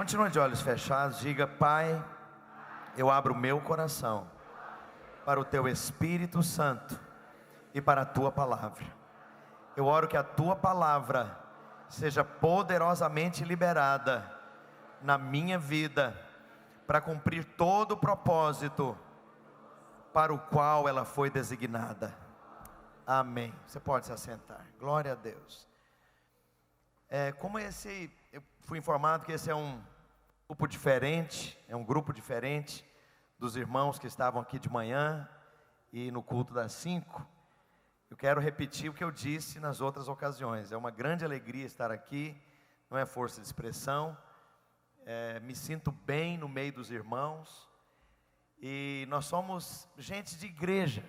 Continue de olhos fechados, diga: Pai, eu abro o meu coração para o Teu Espírito Santo e para a Tua Palavra. Eu oro que a Tua Palavra seja poderosamente liberada na minha vida, para cumprir todo o propósito para o qual ela foi designada. Amém. Você pode se assentar. Glória a Deus. Eu fui informado que esse é um grupo diferente, dos irmãos que estavam aqui de manhã e no culto das 5. Eu quero repetir o que eu disse nas outras ocasiões. É uma grande alegria estar aqui, não é força de expressão. Me sinto bem no meio dos irmãos. E nós somos gente de igreja.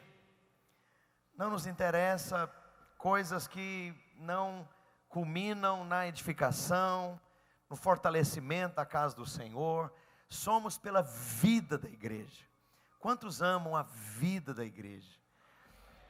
Não nos interessa coisas que não culminam na edificação, no fortalecimento da casa do Senhor. Somos pela vida da igreja. Quantos amam a vida da igreja?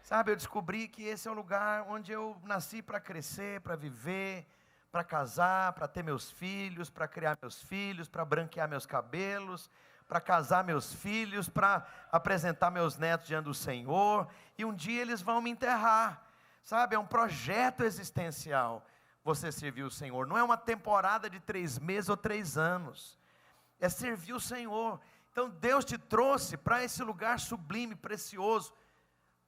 Sabe, eu descobri que esse é o lugar onde eu nasci para crescer, para viver, para casar, para ter meus filhos, para criar meus filhos, para branquear meus cabelos, para casar meus filhos, para apresentar meus netos diante do Senhor, e um dia eles vão me enterrar. Sabe, é um projeto existencial você servir o Senhor. Não é uma temporada de 3 meses ou 3 anos, é servir o Senhor. Então Deus te trouxe para esse lugar sublime, precioso,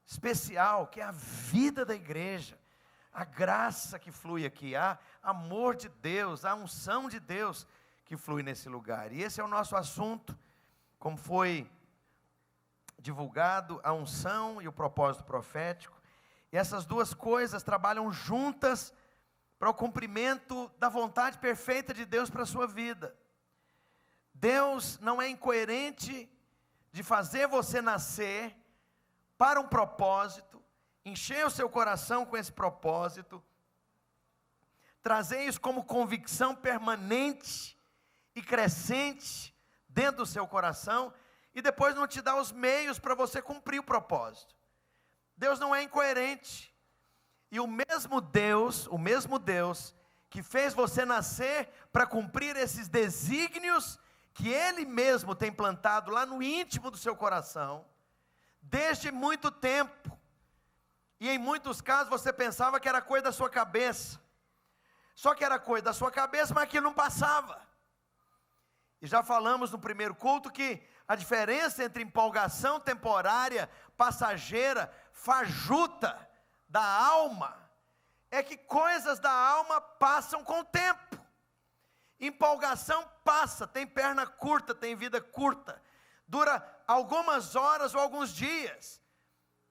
especial, que é a vida da igreja, a graça que flui aqui, há amor de Deus, a unção de Deus que flui nesse lugar. E esse é o nosso assunto, como foi divulgado, a unção e o propósito profético. E essas duas coisas trabalham juntas para o cumprimento da vontade perfeita de Deus para a sua vida. Deus não é incoerente de fazer você nascer para um propósito, encher o seu coração com esse propósito, trazer isso como convicção permanente e crescente dentro do seu coração, e depois não te dar os meios para você cumprir o propósito. Deus não é incoerente. E o mesmo Deus que fez você nascer para cumprir esses desígnios que Ele mesmo tem plantado lá no íntimo do seu coração, desde muito tempo. E em muitos casos você pensava que era coisa da sua cabeça. Só que era coisa da sua cabeça, mas aquilo não passava. E já falamos no primeiro culto que a diferença entre empolgação temporária, passageira, fajuta da alma, é que coisas da alma passam com o tempo. Empolgação passa, tem perna curta, tem vida curta, dura algumas horas ou alguns dias,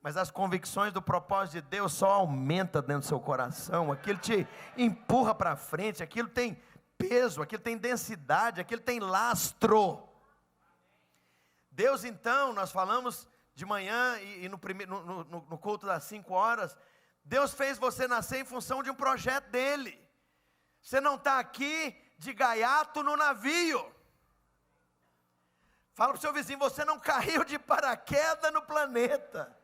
mas as convicções do propósito de Deus só aumentam dentro do seu coração. Aquilo te empurra para frente, aquilo tem peso, aquilo tem densidade, aquilo tem lastro. Deus, então, nós falamos de manhã e no culto das 5 horas, Deus fez você nascer em função de um projeto dele. Você não está aqui de gaiato no navio. Fala para o seu vizinho: você não caiu de paraquedas no planeta.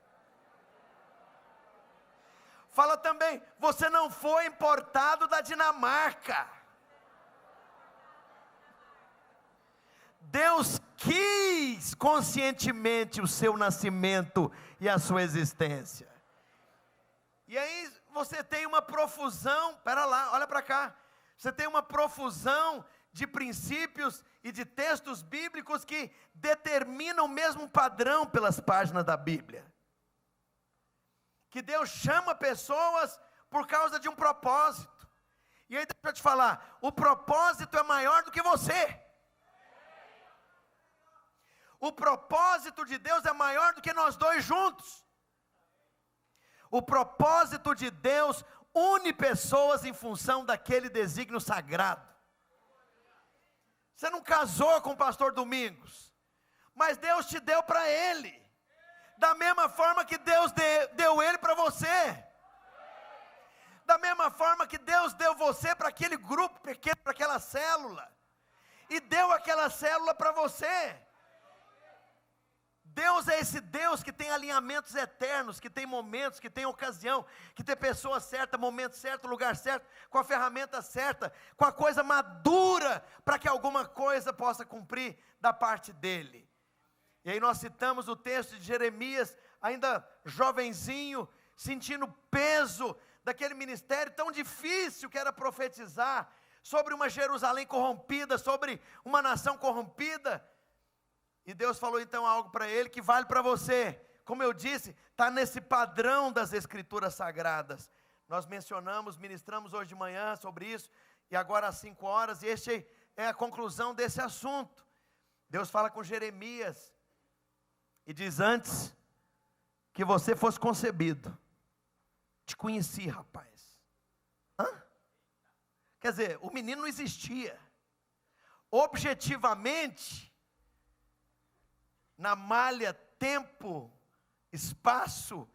Fala também: você não foi importado da Dinamarca. Deus quis conscientemente o seu nascimento e a sua existência. E aí você tem uma profusão, espera lá, olha para cá. Você tem uma profusão de princípios e de textos bíblicos que determinam o mesmo padrão pelas páginas da Bíblia. Que Deus chama pessoas por causa de um propósito. E aí deixa eu te falar, o propósito é maior do que você. O propósito de Deus é maior do que nós dois juntos. O propósito de Deus une pessoas em função daquele desígnio sagrado. Você não casou com o pastor Domingos, mas Deus te deu para ele, da mesma forma que Deus deu ele para você, da mesma forma que Deus deu você para aquele grupo pequeno, para aquela célula, e deu aquela célula para você. Deus é esse Deus que tem alinhamentos eternos, que tem momentos, que tem ocasião, que tem pessoa certa, momento certo, lugar certo, com a ferramenta certa, com a coisa madura, para que alguma coisa possa cumprir da parte dele. E aí nós citamos o texto de Jeremias, ainda jovenzinho, sentindo peso daquele ministério tão difícil que era profetizar, sobre uma Jerusalém corrompida, sobre uma nação corrompida. E Deus falou então algo para ele que vale para você. Como eu disse, está nesse padrão das Escrituras Sagradas. Nós mencionamos, ministramos hoje de manhã sobre isso, e agora às 5 horas, e este é a conclusão desse assunto. Deus fala com Jeremias, e diz: antes que você fosse concebido, te conheci, rapaz. Quer dizer, o menino não existia. Objetivamente, na malha, tempo, espaço,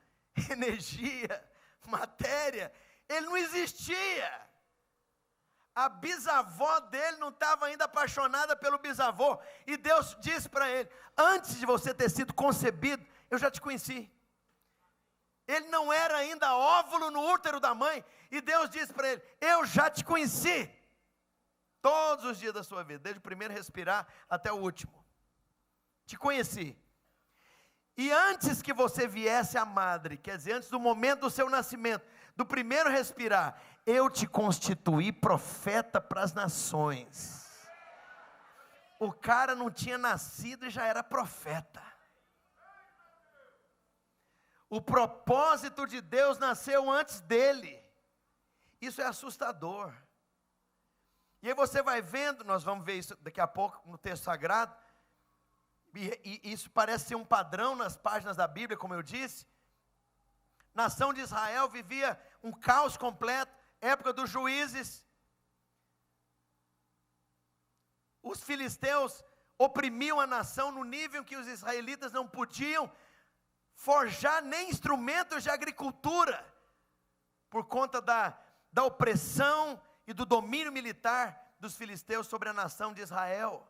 energia, matéria, ele não existia. A bisavó dele não estava ainda apaixonada pelo bisavô, e Deus disse para ele: antes de você ter sido concebido, eu já te conheci. Ele não era ainda óvulo no útero da mãe, e Deus disse para ele: eu já te conheci, todos os dias da sua vida, desde o primeiro respirar até o último, te conheci. E antes que você viesse à madre, quer dizer, antes do momento do seu nascimento, do primeiro respirar, eu te constituí profeta para as nações. O cara não tinha nascido e já era profeta. O propósito de Deus nasceu antes dele. Isso é assustador. E aí você vai vendo, nós vamos ver isso daqui a pouco no texto sagrado, e isso parece ser um padrão nas páginas da Bíblia, como eu disse. Nação de Israel vivia um caos completo, época dos juízes. Os filisteus oprimiam a nação no nível em que os israelitas não podiam forjar nem instrumentos de agricultura, por conta da opressão e do domínio militar dos filisteus sobre a nação de Israel.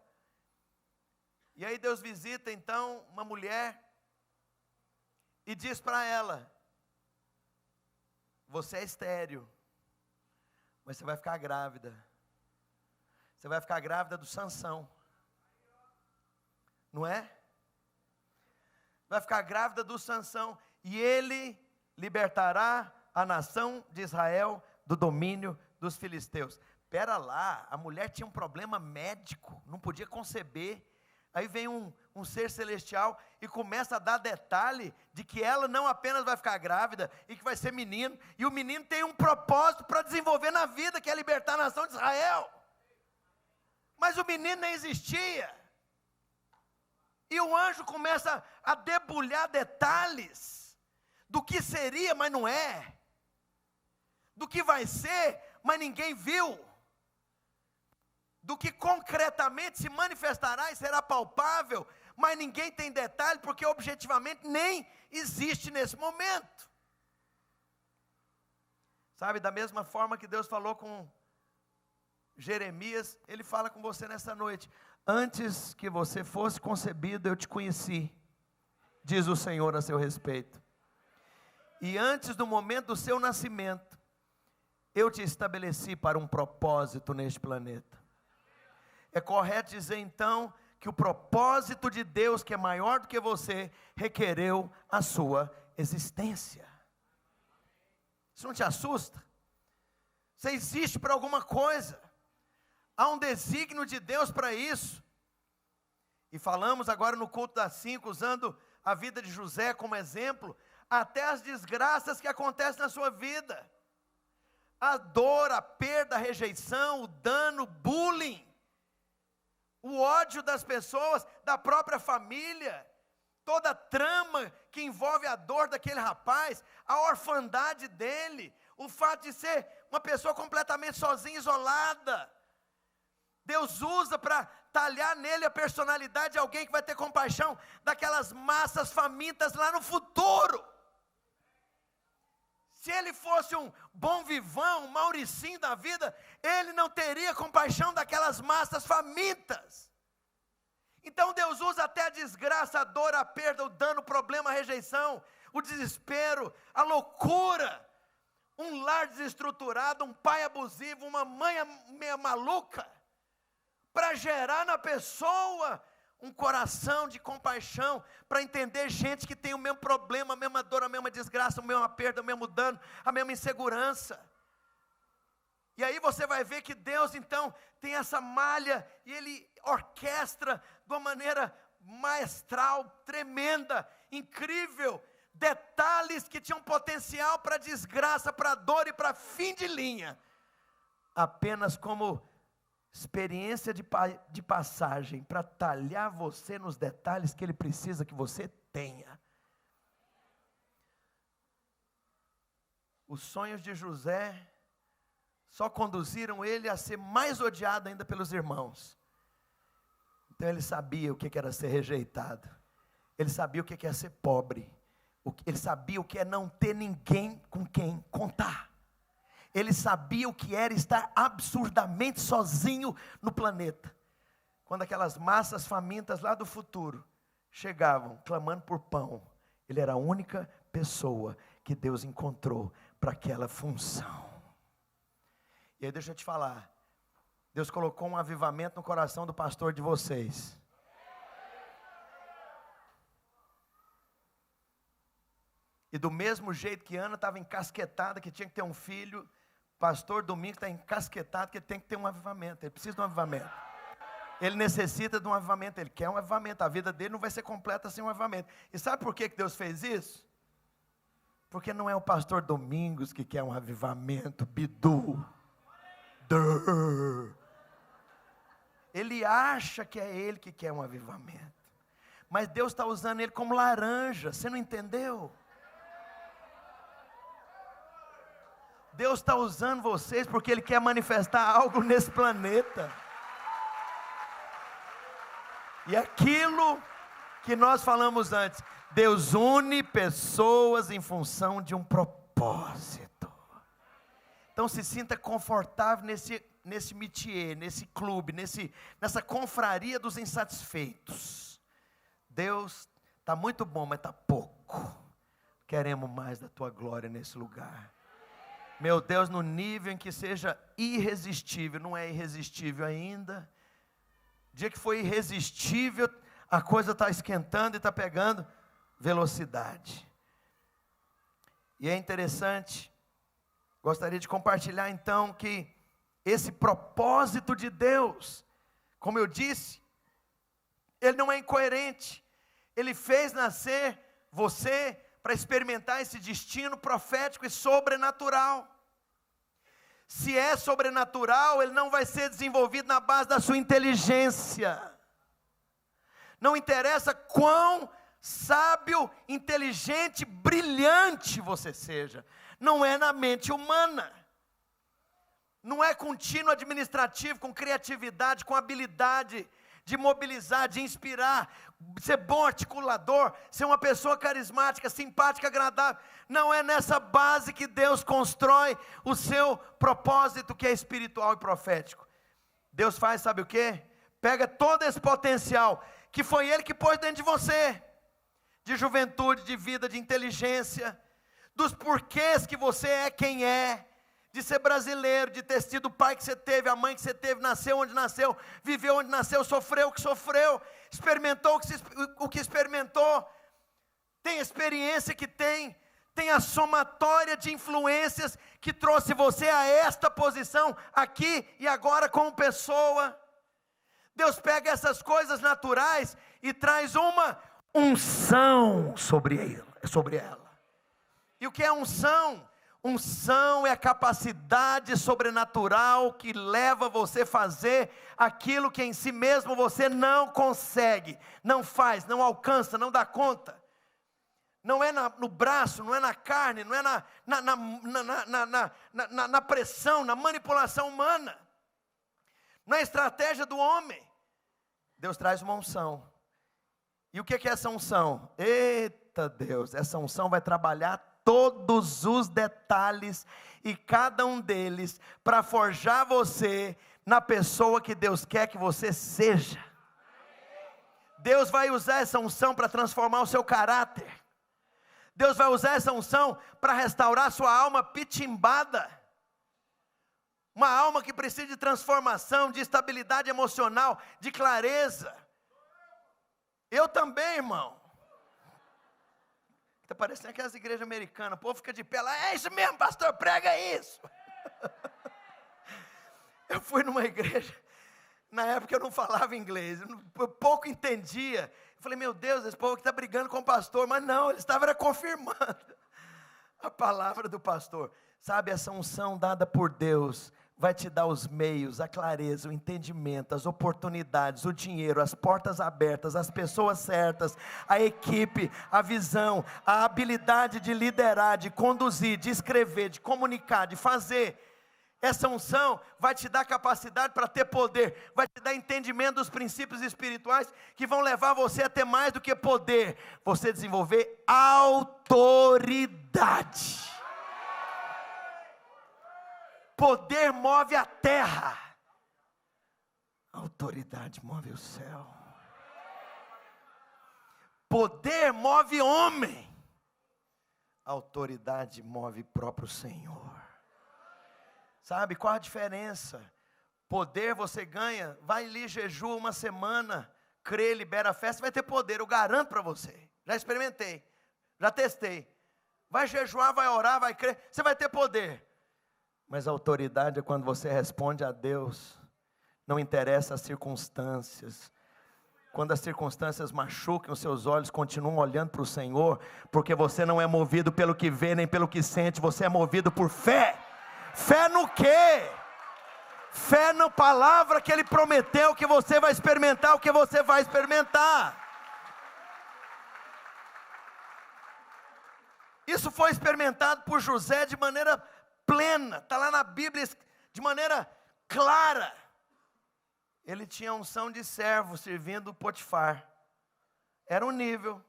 E aí Deus visita então uma mulher e diz para ela: você é estéril, mas você vai ficar grávida. Você vai ficar grávida do Sansão, não é? Vai ficar grávida do Sansão, e ele libertará a nação de Israel do domínio dos filisteus. Espera lá, a mulher tinha um problema médico, não podia conceber. Aí vem um ser celestial e começa a dar detalhe de que ela não apenas vai ficar grávida e que vai ser menino, e o menino tem um propósito para desenvolver na vida, que é libertar a nação de Israel. Mas o menino nem existia. E o anjo começa a debulhar detalhes do que seria, mas não é. Do que vai ser, mas ninguém viu. Do que concretamente se manifestará e será palpável, mas ninguém tem detalhe, porque objetivamente nem existe nesse momento. Sabe, da mesma forma que Deus falou com Jeremias, Ele fala com você nessa noite: antes que você fosse concebido, eu te conheci, diz o Senhor a seu respeito. E antes do momento do seu nascimento, eu te estabeleci para um propósito neste planeta. É correto dizer então que o propósito de Deus, que é maior do que você, requereu a sua existência. Isso não te assusta? Você existe para alguma coisa. Há um desígnio de Deus para isso. E falamos agora no culto das 5, usando a vida de José como exemplo, até as desgraças que acontecem na sua vida. A dor, a perda, a rejeição, o dano, bullying. O ódio das pessoas, da própria família, toda a trama que envolve a dor daquele rapaz, a orfandade dele, o fato de ser uma pessoa completamente sozinha, isolada. Deus usa para talhar nele a personalidade de alguém que vai ter compaixão daquelas massas famintas lá no futuro. Se ele fosse um bom vivão, um Mauricinho da vida, ele não teria compaixão daquelas massas famintas. Então Deus usa até a desgraça, a dor, a perda, o dano, o problema, a rejeição, o desespero, a loucura, um lar desestruturado, um pai abusivo, uma mãe meio maluca, para gerar na pessoa um coração de compaixão, para entender gente que tem o mesmo problema, a mesma dor, a mesma desgraça, a mesma perda, o mesmo dano, a mesma insegurança. E aí você vai ver que Deus então tem essa malha, e Ele orquestra de uma maneira maestral, tremenda, incrível, detalhes que tinham potencial para desgraça, para dor e para fim de linha, apenas como experiência de passagem, para talhar você nos detalhes que Ele precisa que você tenha. Os sonhos de José só conduziram ele a ser mais odiado ainda pelos irmãos. Então ele sabia o que era ser rejeitado, ele sabia o que é ser pobre, ele sabia o que é não ter ninguém com quem contar. Ele sabia o que era estar absurdamente sozinho no planeta. Quando aquelas massas famintas lá do futuro chegavam clamando por pão, ele era a única pessoa que Deus encontrou para aquela função. E aí deixa eu te falar, Deus colocou um avivamento no coração do pastor de vocês. E do mesmo jeito que Ana estava encasquetada, que tinha que ter um filho, pastor Domingos está encasquetado, que ele tem que ter um avivamento, ele precisa de um avivamento. Ele necessita de um avivamento, ele quer um avivamento, a vida dele não vai ser completa sem um avivamento. E sabe por que Deus fez isso? Porque não é o pastor Domingos que quer um avivamento, bidu. Ele acha que é ele que quer um avivamento, mas Deus está usando ele como laranja, você não entendeu? Deus está usando vocês porque Ele quer manifestar algo nesse planeta. E aquilo que nós falamos antes, Deus une pessoas em função de um propósito. Então se sinta confortável nesse métier, nesse clube, nessa confraria dos insatisfeitos. Deus está muito bom, mas está pouco. Queremos mais da Tua glória nesse lugar. Meu Deus, no nível em que seja irresistível, não é irresistível ainda. Dia que foi irresistível, a coisa está esquentando e está pegando velocidade. E é interessante, gostaria de compartilhar então que esse propósito de Deus, como eu disse, ele não é incoerente. Ele fez nascer você para experimentar esse destino profético e sobrenatural. Se é sobrenatural, ele não vai ser desenvolvido na base da sua inteligência. Não interessa quão sábio, inteligente, brilhante você seja. Não é na mente humana. Não é contínuo administrativo, com criatividade, com habilidade de mobilizar, de inspirar, ser bom articulador, ser uma pessoa carismática, simpática, agradável. Não é nessa base que Deus constrói o seu propósito, que é espiritual e profético. Deus faz, sabe o quê? Pega todo esse potencial, que foi Ele que pôs dentro de você, de juventude, de vida, de inteligência, dos porquês que você é quem é, de ser brasileiro, de ter sido o pai que você teve, a mãe que você teve, nasceu onde nasceu, viveu onde nasceu, sofreu o que sofreu, experimentou o que experimentou, tem a experiência que tem a somatória de influências que trouxe você a esta posição, aqui e agora como pessoa. Deus pega essas coisas naturais e traz uma unção sobre ela. E o que é unção? Unção é a capacidade sobrenatural que leva você a fazer aquilo que em si mesmo você não consegue, não faz, não alcança, não dá conta. Não é no braço, não é na carne, não é na pressão, na manipulação humana, na estratégia do homem. Deus traz uma unção. E o que é essa unção? Eita Deus, essa unção vai trabalhar todos os detalhes e cada um deles para forjar você na pessoa que Deus quer que você seja. Deus vai usar essa unção para transformar o seu caráter. Deus vai usar essa unção para restaurar sua alma pitimbada. Uma alma que precisa de transformação, de estabilidade emocional, de clareza. Eu também, irmão. Está parecendo aquelas igrejas americanas, o povo fica de pé lá, é isso mesmo, pastor, prega isso. Eu fui numa igreja, na época eu não falava inglês, eu pouco entendia. Eu falei, meu Deus, esse povo que está brigando com o pastor, mas não, eles estavam confirmando a palavra do pastor. Sabe, essa unção dada por Deus vai te dar os meios, a clareza, o entendimento, as oportunidades, o dinheiro, as portas abertas, as pessoas certas, a equipe, a visão, a habilidade de liderar, de conduzir, de escrever, de comunicar, de fazer. Essa unção vai te dar capacidade para ter poder, vai te dar entendimento dos princípios espirituais que vão levar você a ter mais do que poder, você desenvolver autoridade. Poder move a terra, autoridade move o céu. Poder move homem, autoridade move próprio Senhor. Sabe qual a diferença? Poder você ganha, vai ali, jejua uma semana, crê, libera a fé, você vai ter poder, eu garanto para você. Já experimentei, já testei. Vai jejuar, vai orar, vai crer, você vai ter poder. Mas a autoridade é quando você responde a Deus, não interessa as circunstâncias. Quando as circunstâncias machucam os seus olhos, continuam olhando para o Senhor, porque você não é movido pelo que vê, nem pelo que sente, você é movido por fé. Fé no quê? Fé na palavra que Ele prometeu, que você vai experimentar, o que você vai experimentar. Isso foi experimentado por José de maneira plena, está lá na Bíblia de maneira clara. Ele tinha unção de servo servindo Potifar. Era um nível,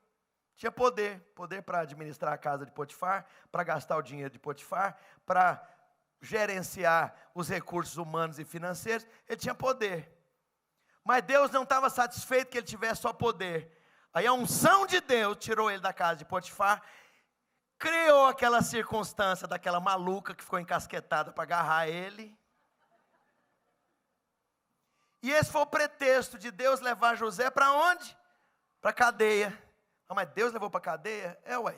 tinha poder para administrar a casa de Potifar, para gastar o dinheiro de Potifar, para gerenciar os recursos humanos e financeiros. Ele tinha poder, mas Deus não estava satisfeito que ele tivesse só poder. Aí a unção de Deus tirou ele da casa de Potifar, criou aquela circunstância daquela maluca que ficou encasquetada para agarrar ele. E esse foi o pretexto de Deus levar José para onde? Para a cadeia. Ah, mas Deus levou para a cadeia? Ué.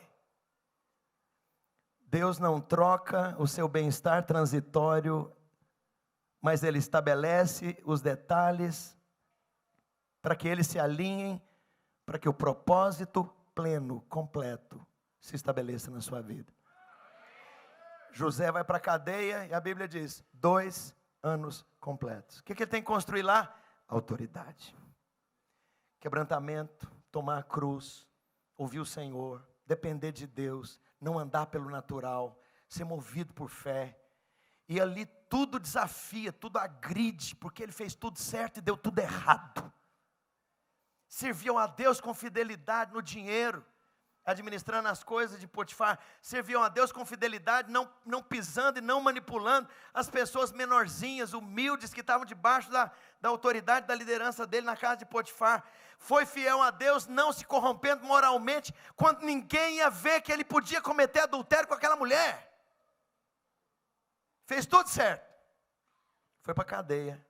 Deus não troca o seu bem-estar transitório, mas Ele estabelece os detalhes para que eles se alinhem, para que o propósito pleno, completo, se estabeleça na sua vida. José vai para a cadeia e a Bíblia diz, 2 anos completos. O que ele tem que construir lá? Autoridade, quebrantamento, tomar a cruz, ouvir o Senhor, depender de Deus, não andar pelo natural, ser movido por fé. E ali tudo desafia, tudo agride, porque ele fez tudo certo e deu tudo errado. Serviam a Deus com fidelidade no dinheiro, administrando as coisas de Potifar, serviam a Deus com fidelidade, não pisando e não manipulando as pessoas menorzinhas, humildes, que estavam debaixo da autoridade, da liderança dele na casa de Potifar. Foi fiel a Deus, não se corrompendo moralmente, quando ninguém ia ver que ele podia cometer adultério com aquela mulher. Fez tudo certo. Foi para a cadeia.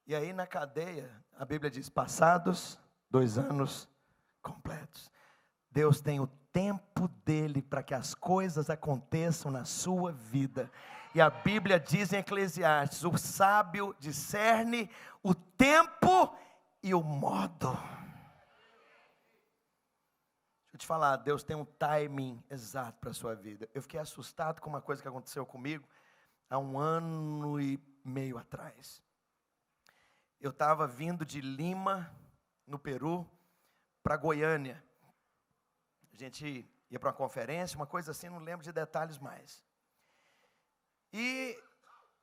E aí na cadeia, a Bíblia diz, passados 2 anos completos. Deus tem o tempo dele para que as coisas aconteçam na sua vida. E a Bíblia diz em Eclesiastes, o sábio discerne o tempo e o modo. Deixa eu te falar, Deus tem um timing exato para a sua vida. Eu fiquei assustado com uma coisa que aconteceu comigo há 1 ano e meio atrás. Eu estava vindo de Lima, no Peru, para Goiânia. A gente ia para uma conferência, uma coisa assim, não lembro de detalhes mais. E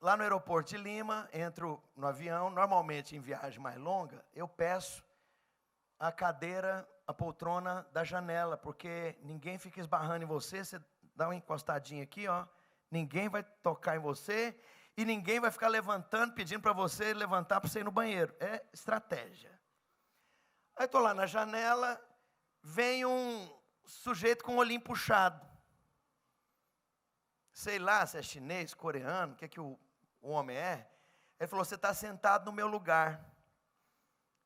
lá no aeroporto de Lima, entro no avião, normalmente em viagem mais longa, eu peço a cadeira, a poltrona da janela, porque ninguém fica esbarrando em você, você dá uma encostadinha aqui, ó, ninguém vai tocar em você, e ninguém vai ficar levantando, pedindo para você levantar para você ir no banheiro. É estratégia. Aí estou lá na janela, vem um sujeito com o olhinho puxado. Sei lá se é chinês, coreano, o que o homem é. Ele falou, você está sentado no meu lugar.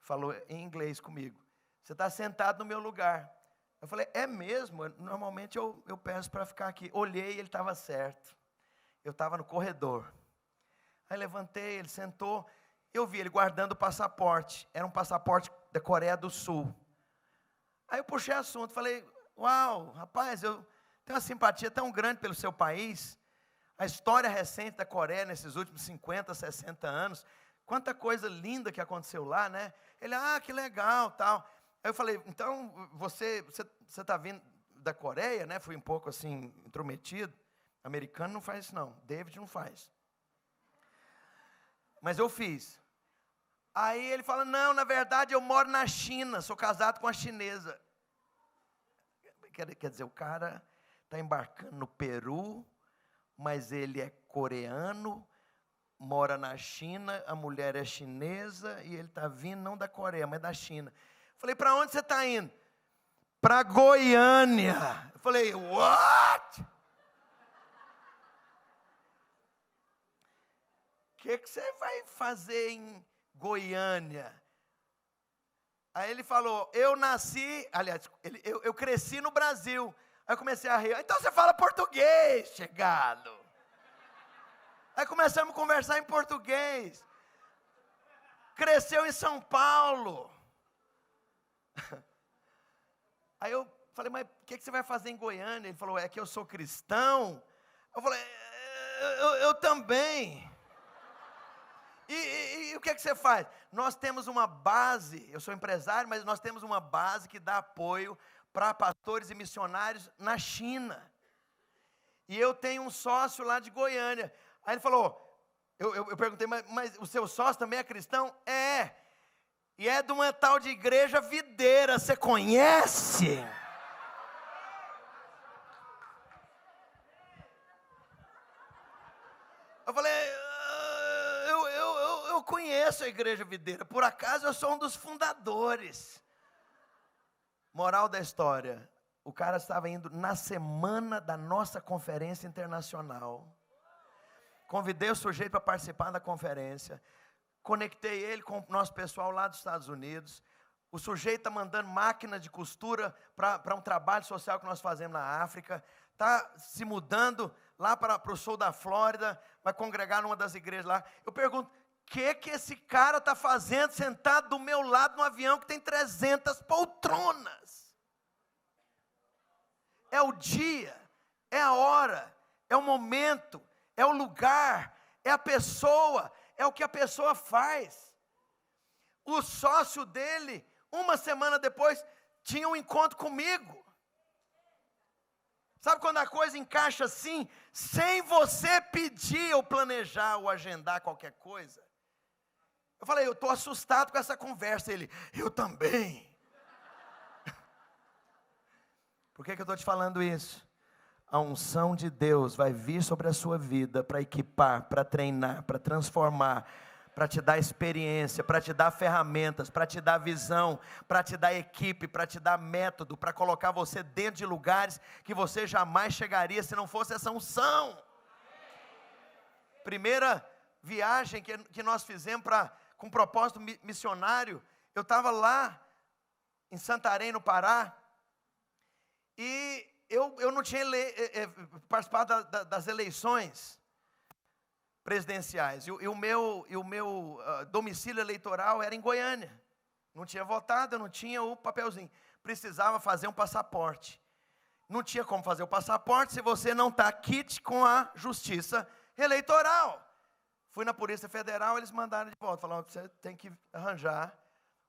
Falou em inglês comigo. Você está sentado no meu lugar. Eu falei, é mesmo? Normalmente eu peço para ficar aqui. Olhei, ele estava certo. Eu estava no corredor. Aí levantei, ele sentou. Eu vi ele guardando o passaporte. Era um passaporte da Coreia do Sul. Aí eu puxei assunto. Falei, uau, rapaz, eu tenho uma simpatia tão grande pelo seu país. A história recente da Coreia nesses últimos 50, 60 anos. Quanta coisa linda que aconteceu lá, né? Ele, que legal, tal. Aí eu falei, então, você está vindo da Coreia, né? Fui um pouco assim, intrometido. Americano não faz isso não, David não faz. Mas eu fiz. Aí ele fala, não, na verdade eu moro na China, sou casado com uma chinesa. Quer dizer, o cara está embarcando no Peru, mas ele é coreano, mora na China, a mulher é chinesa, e ele está vindo não da Coreia, mas da China. Falei, para onde você está indo? Para Goiânia. Eu falei, what? O que você vai fazer em Goiânia? Aí ele falou, eu nasci, aliás, eu cresci no Brasil. Aí eu comecei a rir. Então você fala português, chegado. Aí começamos a conversar em português. Cresceu em São Paulo. Aí eu falei, mas o que você vai fazer em Goiânia? Ele falou, é que eu sou cristão. Eu falei, eu também. E o que você faz? Nós temos uma base, eu sou empresário, mas nós temos uma base que dá apoio para pastores e missionários na China. E eu tenho um sócio lá de Goiânia. Aí ele falou, eu perguntei, mas o seu sócio também é cristão? É. E é de uma tal de igreja videira, você conhece? Eu falei, eu conheço a igreja videira, por acaso eu sou um dos fundadores. Moral da história, o cara estava indo na semana da nossa conferência internacional. Convidei o sujeito para participar da conferência. Conectei ele com o nosso pessoal lá dos Estados Unidos. O sujeito está mandando máquina de costura para um trabalho social que nós fazemos na África. Está se mudando lá para o sul da Flórida. Vai congregar numa das igrejas lá. Eu pergunto, o que esse cara está fazendo sentado do meu lado no avião que tem 300 poltronas? É o dia, é a hora, é o momento, é o lugar, é a pessoa, é o que a pessoa faz. O sócio dele, uma semana depois, tinha um encontro comigo. Sabe quando a coisa encaixa assim, sem você pedir ou planejar ou agendar qualquer coisa? Eu falei, eu estou assustado com essa conversa. Ele, eu também. Por que eu estou te falando isso? A unção de Deus vai vir sobre a sua vida para equipar, para treinar, para transformar, para te dar experiência, para te dar ferramentas, para te dar visão, para te dar equipe, para te dar método, para colocar você dentro de lugares que você jamais chegaria se não fosse essa unção. Primeira viagem que nós fizemos com propósito missionário, eu estava lá em Santarém, no Pará, e eu não tinha participado das eleições presidenciais, e o meu domicílio eleitoral era em Goiânia. Não tinha votado, eu não tinha o papelzinho. Precisava fazer um passaporte. Não tinha como fazer o passaporte se você não está quite com a justiça eleitoral. Fui na Polícia Federal, eles mandaram de volta. Falaram, você tem que arranjar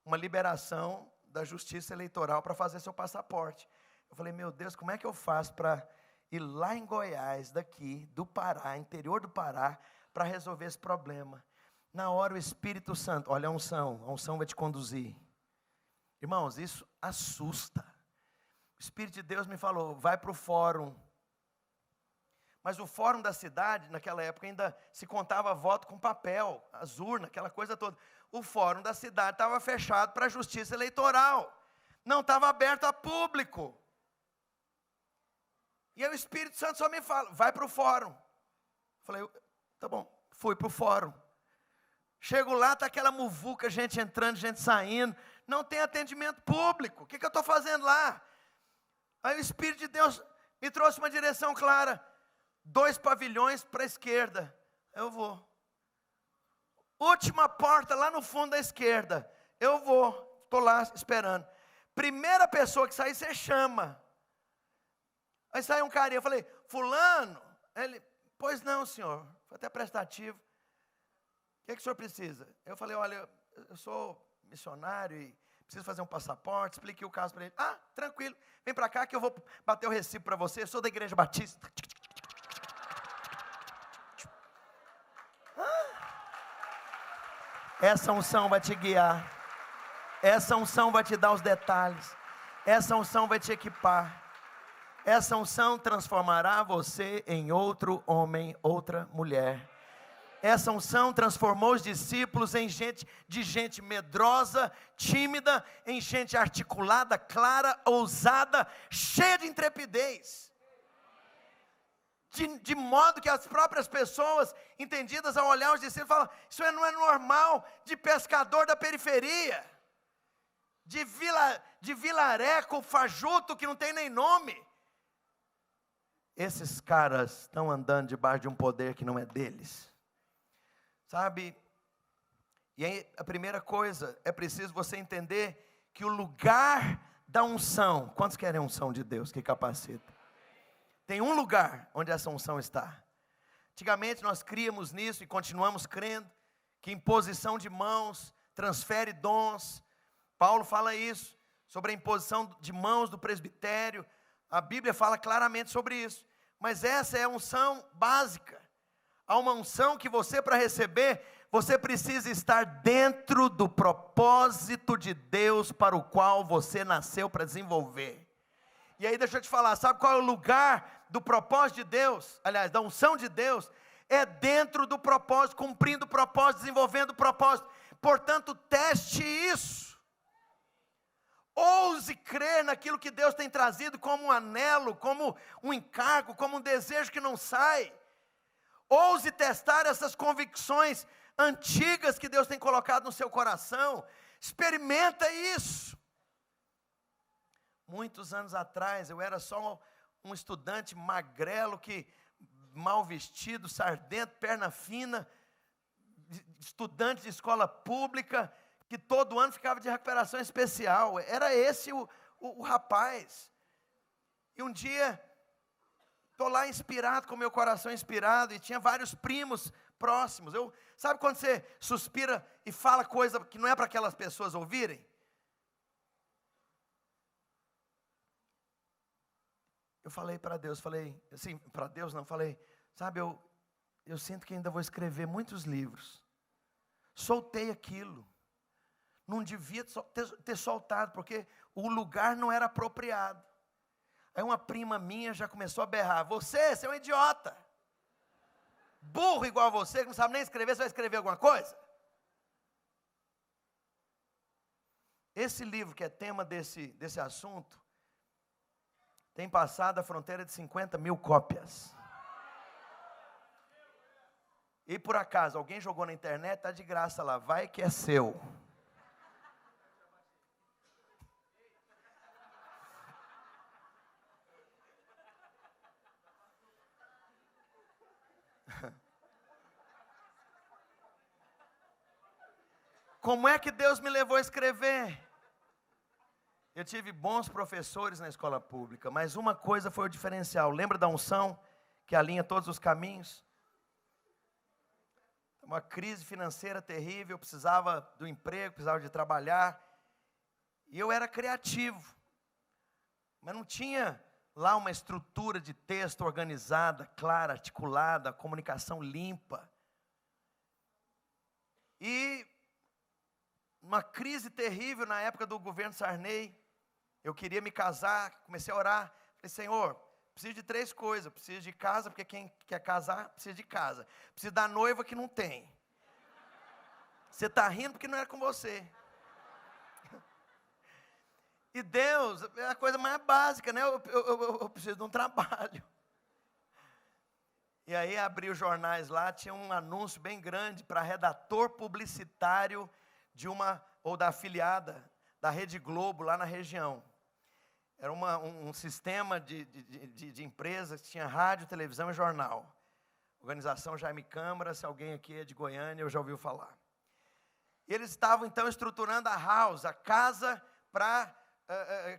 uma liberação da justiça eleitoral para fazer seu passaporte. Eu falei, meu Deus, como é que eu faço para ir lá em Goiás, daqui, do Pará, interior do Pará, para resolver esse problema? Na hora o Espírito Santo, olha a unção vai te conduzir. Irmãos, isso assusta. O Espírito de Deus me falou, vai para o fórum, Mas o fórum da cidade, naquela época, ainda se contava voto com papel, as urnas, aquela coisa toda. O fórum da cidade estava fechado para a justiça eleitoral. Não estava aberto a público. E aí o Espírito Santo só me fala, vai para o fórum. Falei, tá bom, fui para o fórum. Chego lá, está aquela muvuca, gente entrando, gente saindo. Não tem atendimento público. O que eu estou fazendo lá? Aí o Espírito de Deus me trouxe uma direção clara. 2 pavilhões para a esquerda. Eu vou. Última porta lá no fundo da esquerda. Eu vou. Estou lá esperando. Primeira pessoa que sair, você chama. Aí sai um carinha. Eu falei, fulano. Ele, pois não, senhor. Foi até prestativo. O que o senhor precisa? Eu falei, olha, eu sou missionário e preciso fazer um passaporte. Expliquei o caso para ele. Ah, tranquilo. Vem para cá que eu vou bater o recibo para você. Eu sou da Igreja Batista. Essa unção vai te guiar. Essa unção vai te dar os detalhes. Essa unção vai te equipar. Essa unção transformará você em outro homem, outra mulher. Essa unção transformou os discípulos em gente medrosa, tímida, em gente articulada, clara, ousada, cheia de intrepidez. De modo que as próprias pessoas, entendidas ao olhar os discípulos, falam, isso não é normal de pescador da periferia, de vilareco, fajuto, que não tem nem nome. Esses caras estão andando debaixo de um poder que não é deles. Sabe? E aí a primeira coisa, é preciso você entender que o lugar da unção, quantos querem a unção de Deus que capacita? Tem um lugar onde essa unção está. Antigamente nós críamos nisso e continuamos crendo, que imposição de mãos transfere dons. Paulo fala isso, sobre a imposição de mãos do presbitério. A Bíblia fala claramente sobre isso. Mas essa é a unção básica. Há uma unção que você, para receber, você precisa estar dentro do propósito de Deus para o qual você nasceu para desenvolver. E aí deixa eu te falar, sabe qual é o lugar do propósito de Deus? Aliás, da unção de Deus, é dentro do propósito, cumprindo o propósito, desenvolvendo o propósito. Portanto, teste isso. Ouse crer naquilo que Deus tem trazido como um anelo, como um encargo, como um desejo que não sai. Ouse testar essas convicções antigas que Deus tem colocado no seu coração. Experimenta isso. Muitos anos atrás, eu era só um estudante magrelo, mal vestido, sardento, perna fina, estudante de escola pública, que todo ano ficava de recuperação especial. Era esse o rapaz. E um dia, estou lá inspirado, com meu coração inspirado, e tinha vários primos próximos. Sabe quando você suspira e fala coisa que não é para aquelas pessoas ouvirem? Eu falei para Deus, sabe, eu sinto que ainda vou escrever muitos livros. Soltei aquilo. Não devia ter soltado, porque o lugar não era apropriado. Aí uma prima minha já começou a berrar, você é um idiota. Burro igual você, que não sabe nem escrever, você vai escrever alguma coisa? Esse livro que é tema desse assunto, tem passado a fronteira de 50 mil cópias. E por acaso, alguém jogou na internet, está de graça lá, vai que é seu. Como é que Deus me levou a escrever? Eu tive bons professores na escola pública, mas uma coisa foi o diferencial. Lembra da unção que alinha todos os caminhos? Uma crise financeira terrível, eu precisava do emprego, precisava de trabalhar. E eu era criativo, mas não tinha lá uma estrutura de texto organizada, clara, articulada, comunicação limpa. E uma crise terrível na época do governo Sarney, eu queria me casar, comecei a orar, falei, Senhor, preciso de 3 coisas. Preciso de casa, porque quem quer casar precisa de casa. Preciso da noiva que não tem. Você está rindo porque não era com você. E Deus, é a coisa mais básica, né? Eu preciso de um trabalho. E aí abri os jornais lá, tinha um anúncio bem grande para redator publicitário de ou da afiliada da Rede Globo lá na região. Era um sistema de empresas que tinha rádio, televisão e jornal. Organização Jaime Câmara, se alguém aqui é de Goiânia, eu já ouviu falar. E eles estavam então estruturando a house, a casa, para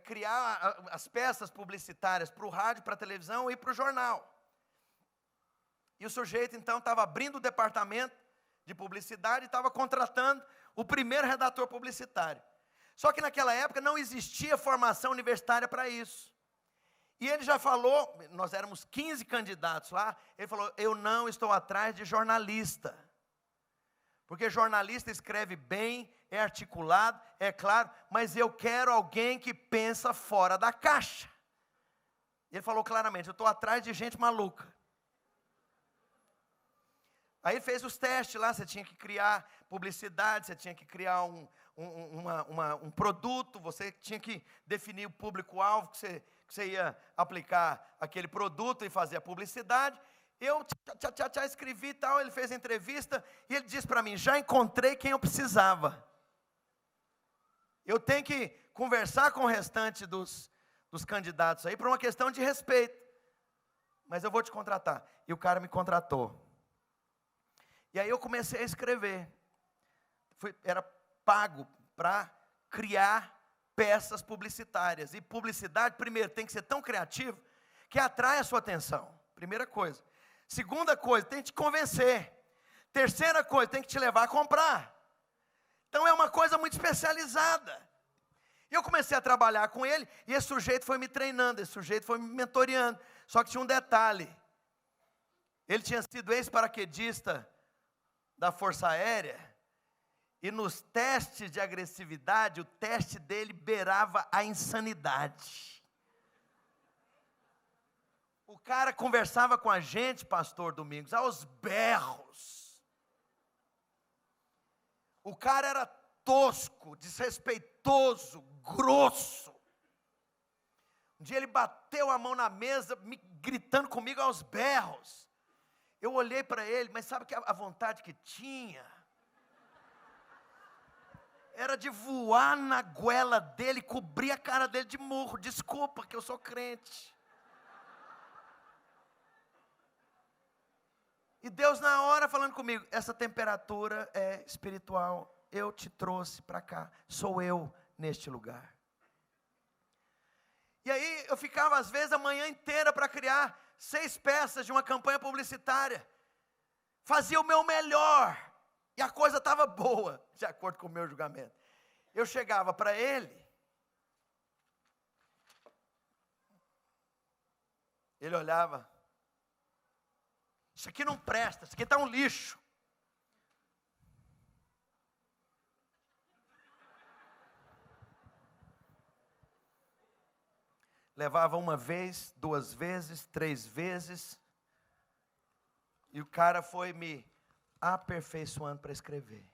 criar as peças publicitárias para o rádio, para a televisão e para o jornal. E o sujeito então estava abrindo o departamento de publicidade e estava contratando o primeiro redator publicitário. Só que naquela época não existia formação universitária para isso. E ele já falou, nós éramos 15 candidatos lá, ele falou, eu não estou atrás de jornalista. Porque jornalista escreve bem, é articulado, é claro, mas eu quero alguém que pensa fora da caixa. Ele falou claramente, eu estou atrás de gente maluca. Aí ele fez os testes lá, você tinha que criar publicidade, você tinha que criar um produto, você tinha que definir o público-alvo que você ia aplicar aquele produto e fazer a publicidade. Eu escrevi e tal, ele fez a entrevista e ele disse para mim, já encontrei quem eu precisava. Eu tenho que conversar com o restante dos candidatos aí por uma questão de respeito. Mas eu vou te contratar. E o cara me contratou. E aí eu comecei a escrever. Era pago para criar peças publicitárias. E publicidade, primeiro, tem que ser tão criativo que atrai a sua atenção. Primeira coisa. Segunda coisa, tem que te convencer. Terceira coisa, tem que te levar a comprar. Então é uma coisa muito especializada. E eu comecei a trabalhar com ele, e esse sujeito foi me treinando, esse sujeito foi me mentoreando. Só que tinha um detalhe. Ele tinha sido ex-paraquedista da Força Aérea, e nos testes de agressividade, o teste dele beirava a insanidade. O cara conversava com a gente, pastor Domingos, aos berros. O cara era tosco, desrespeitoso, grosso. Um dia ele bateu a mão na mesa, gritando comigo aos berros. Eu olhei para ele, mas sabe que a vontade que tinha era de voar na goela dele, cobrir a cara dele de murro. Desculpa que eu sou crente. E Deus na hora falando comigo, essa temperatura é espiritual, eu te trouxe para cá, sou eu neste lugar. E aí eu ficava às vezes a manhã inteira para criar 6 peças de uma campanha publicitária. Fazia o meu melhor. E a coisa estava boa, de acordo com o meu julgamento. Eu chegava para ele. Ele olhava. Isso aqui não presta, isso aqui está um lixo. Levava uma vez, 2 vezes, 3 vezes. E o cara foi me aperfeiçoando para escrever.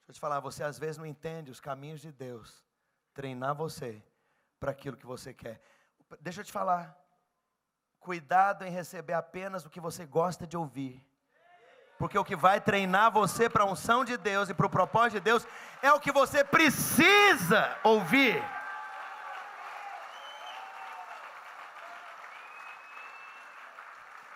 Deixa eu te falar, você às vezes não entende os caminhos de Deus. Treinar você para aquilo que você quer. Deixa eu te falar. Cuidado em receber apenas o que você gosta de ouvir. Porque o que vai treinar você para a unção de Deus e para o propósito de Deus é o que você precisa ouvir.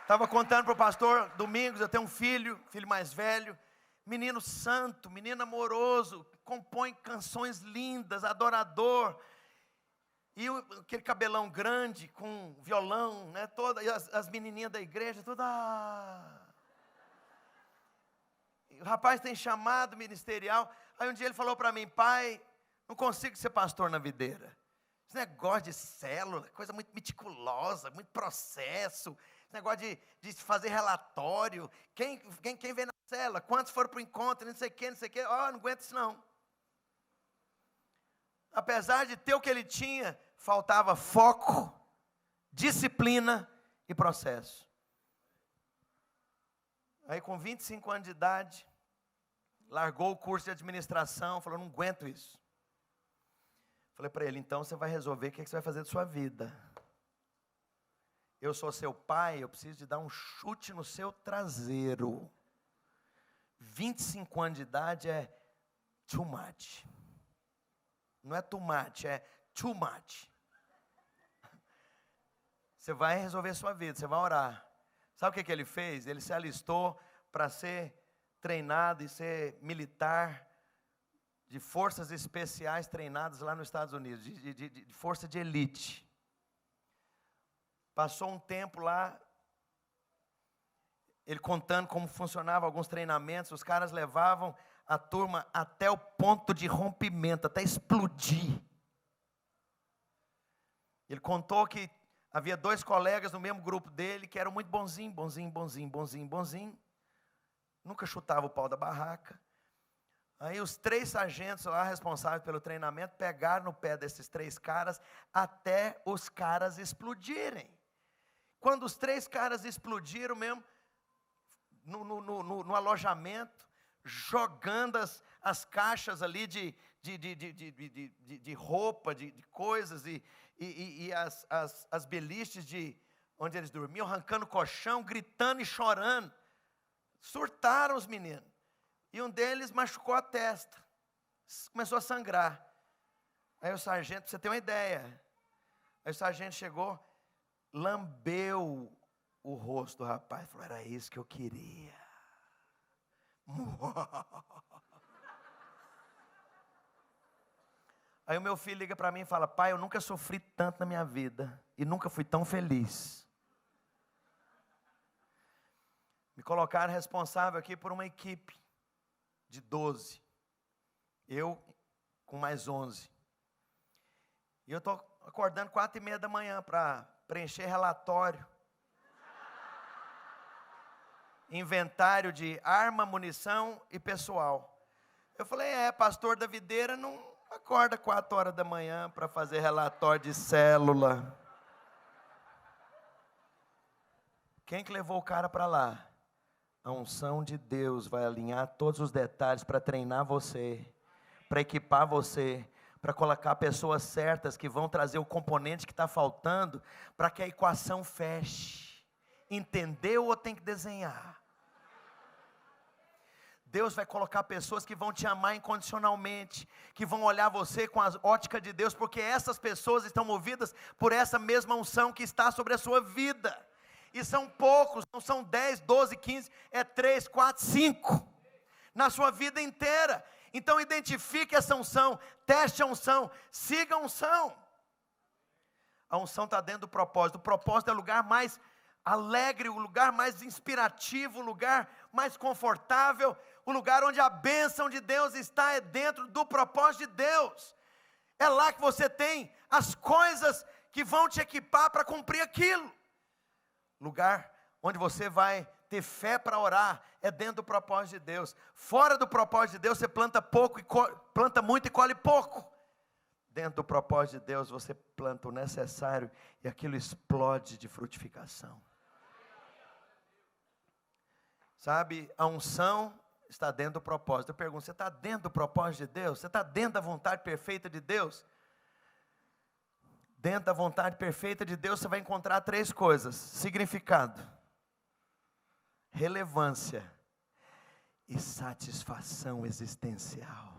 Estava contando para o pastor Domingos, eu tenho um filho mais velho, menino santo, menino amoroso, compõe canções lindas, adorador, e aquele cabelão grande, com violão, né, e as menininhas da igreja, toda... O rapaz tem chamado ministerial, aí um dia ele falou para mim, pai, não consigo ser pastor na videira, esse negócio de célula, coisa muito meticulosa, muito processo, esse negócio de fazer relatório, quem vem na célula, quantos foram para o encontro, não sei o que, não aguento isso não. Apesar de ter o que ele tinha, faltava foco, disciplina e processo. Aí com 25 anos de idade, largou o curso de administração, falou, não aguento isso. Falei para ele, então você vai resolver o que você vai fazer da sua vida. Eu sou seu pai, eu preciso de dar um chute no seu traseiro. 25 anos de idade é too much. Não é too much, é too much. Você vai resolver a sua vida, você vai orar. Sabe o que ele fez? Ele se alistou para ser treinado e ser militar de forças especiais treinadas lá nos Estados Unidos, de força de elite. Passou um tempo lá, ele contando como funcionava alguns treinamentos, os caras levavam a turma até o ponto de rompimento, até explodir. Ele contou que havia 2 colegas no mesmo grupo dele, que eram muito bonzinho. Nunca chutava o pau da barraca. Aí os 3 sargentos lá responsáveis pelo treinamento pegaram no pé desses 3 caras até os caras explodirem. Quando os 3 caras explodiram mesmo, no alojamento, jogando as caixas ali de roupa, de coisas, e as beliches onde eles dormiam, arrancando colchão, gritando e chorando. Surtaram os meninos. E um deles machucou a testa. Começou a sangrar. Aí o sargento, para você ter uma ideia, aí o sargento chegou, lambeu o rosto do rapaz. Falou, era isso que eu queria. Aí o meu filho liga para mim e fala, pai, eu nunca sofri tanto na minha vida. E nunca fui tão feliz. Me colocaram responsável aqui por uma equipe de 12. Eu com mais 11. E eu estou acordando 4:30 da manhã para preencher relatório. Inventário de arma, munição e pessoal. Eu falei, pastor da videira não acorda 4 horas da manhã para fazer relatório de célula. Quem que levou o cara para lá? A unção de Deus vai alinhar todos os detalhes para treinar você, para equipar você, para colocar pessoas certas que vão trazer o componente que está faltando, para que a equação feche. Entendeu ou tem que desenhar? Deus vai colocar pessoas que vão te amar incondicionalmente, que vão olhar você com a ótica de Deus, porque essas pessoas estão movidas por essa mesma unção que está sobre a sua vida. E são poucos, não são 10, 12, 15, é 3, 4, 5, na sua vida inteira. Então identifique essa unção, teste a unção, siga a unção. A unção está dentro do propósito. O propósito é o lugar mais alegre, o lugar mais inspirativo, o lugar mais confortável, o lugar onde a bênção de Deus está é dentro do propósito de Deus. É lá que você tem as coisas que vão te equipar para cumprir aquilo. Lugar onde você vai ter fé para orar é dentro do propósito de Deus. Fora do propósito de Deus você planta pouco, planta muito e colhe pouco. Dentro do propósito de Deus você planta o necessário e aquilo explode de frutificação. Sabe, a unção está dentro do propósito. Eu pergunto, você está dentro do propósito de Deus? Você está dentro da vontade perfeita de Deus? Dentro da vontade perfeita de Deus você vai encontrar 3 coisas: significado, relevância e satisfação existencial.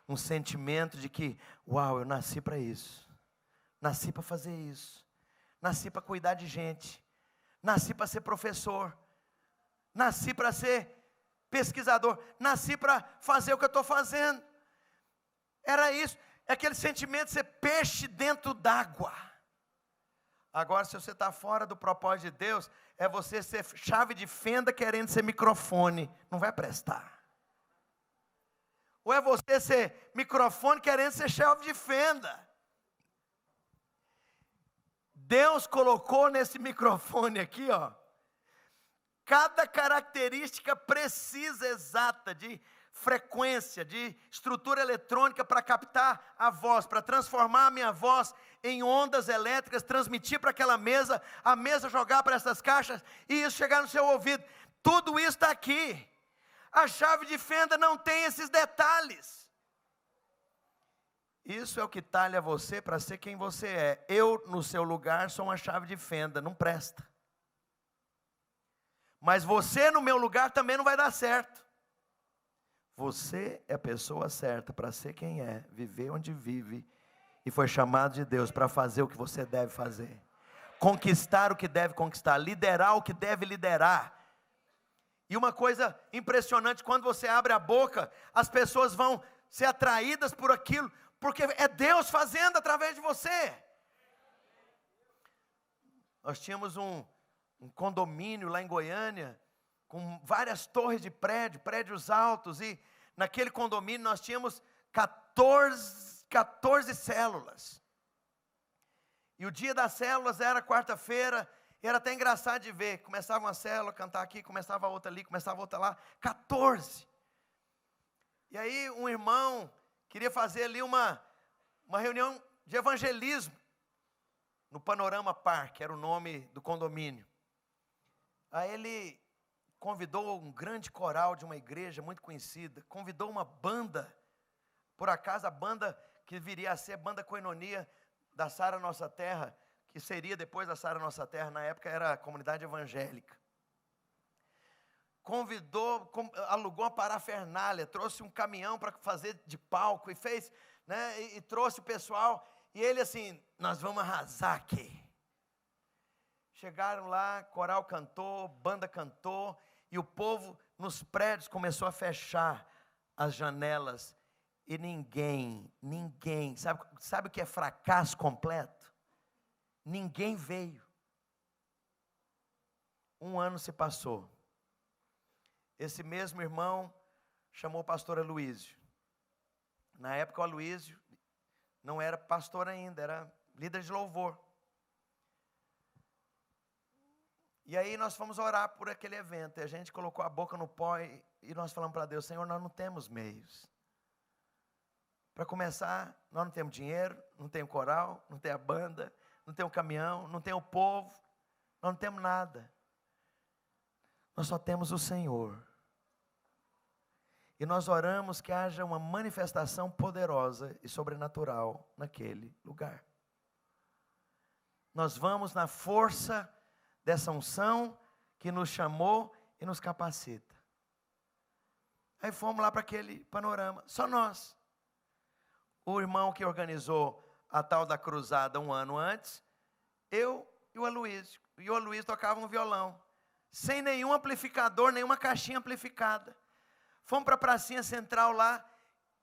Um sentimento de que, uau, eu nasci para isso, nasci para fazer isso, nasci para cuidar de gente, nasci para ser professor, nasci para ser pesquisador, nasci para fazer o que eu estou fazendo. Era isso. É aquele sentimento de ser peixe dentro d'água. Agora, se você está fora do propósito de Deus, é você ser chave de fenda querendo ser microfone. Não vai prestar. Ou é você ser microfone querendo ser chave de fenda. Deus colocou nesse microfone aqui, cada característica precisa, exata, de frequência, de estrutura eletrônica para captar a voz, para transformar a minha voz em ondas elétricas, transmitir para aquela mesa, a mesa jogar para essas caixas e isso chegar no seu ouvido. Tudo isso está aqui. A chave de fenda não tem esses detalhes. Isso é o que talha você para ser quem você é. Eu, no seu lugar, sou uma chave de fenda, não presta. Mas você no meu lugar também não vai dar certo. Você é a pessoa certa para ser quem é, viver onde vive, e foi chamado de Deus para fazer o que você deve fazer, conquistar o que deve conquistar, liderar o que deve liderar. E uma coisa impressionante, quando você abre a boca, as pessoas vão ser atraídas por aquilo, porque é Deus fazendo através de você. Nós tínhamos um condomínio lá em Goiânia, com várias torres de prédios altos, e naquele condomínio nós tínhamos 14 células. E o dia das células era quarta-feira, e era até engraçado de ver, começava uma célula, cantar aqui, começava a outra ali, começava a outra lá, 14. E aí um irmão queria fazer ali uma reunião de evangelismo, no Panorama Park, era o nome do condomínio. Aí ele convidou um grande coral de uma igreja muito conhecida, convidou uma banda, por acaso a banda que viria a ser a banda Koinonia da Sara Nossa Terra, que seria depois da Sara Nossa Terra, na época era a comunidade evangélica. Convidou, alugou uma parafernália, trouxe um caminhão para fazer de palco, e fez, né, e trouxe o pessoal, e ele assim, nós vamos arrasar aqui. Chegaram lá, coral cantou, banda cantou, e o povo nos prédios começou a fechar as janelas, e ninguém, sabe o que é fracasso completo? Ninguém veio. Um ano se passou. Esse mesmo irmão chamou o pastor Aloísio. Na época o Aloísio não era pastor ainda, era líder de louvor. E aí nós fomos orar por aquele evento, e a gente colocou a boca no pó e nós falamos para Deus, Senhor, nós não temos meios. Para começar, nós não temos dinheiro, não tem o coral, não tem a banda, não tem o caminhão, não tem o povo, nós não temos nada. Nós só temos o Senhor. E nós oramos que haja uma manifestação poderosa e sobrenatural naquele lugar. Nós vamos na força dessa unção que nos chamou e nos capacita. Aí fomos lá para aquele panorama, só nós. O irmão que organizou a tal da cruzada um ano antes, eu e o Aloísio. E o Aloísio tocava um violão, sem nenhum amplificador, nenhuma caixinha amplificada. Fomos para a pracinha central lá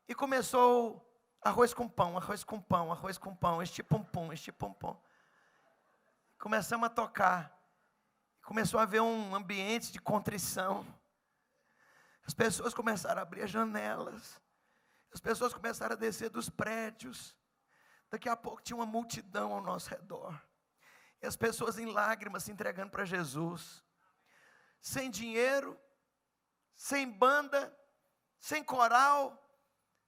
e começou arroz com pão, arroz com pão, arroz com pão, este pum-pum, este pum-pum. Começamos a tocar. Começou a haver um ambiente de contrição. As pessoas começaram a abrir as janelas. As pessoas começaram a descer dos prédios. Daqui a pouco tinha uma multidão ao nosso redor. E as pessoas em lágrimas se entregando para Jesus. Sem dinheiro, sem banda, sem coral,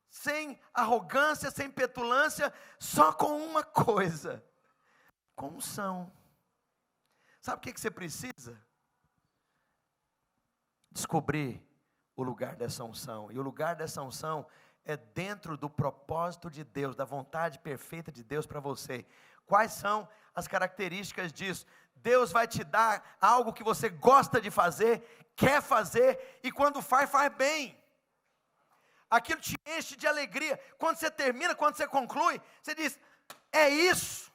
sem arrogância, sem petulância, só com uma coisa: com unção. Sabe o que você precisa? Descobrir o lugar dessa unção. E o lugar dessa unção é dentro do propósito de Deus, da vontade perfeita de Deus para você. Quais são as características disso? Deus vai te dar algo que você gosta de fazer, quer fazer, e quando faz bem. Aquilo te enche de alegria. Quando você termina, quando você conclui, você diz, é isso.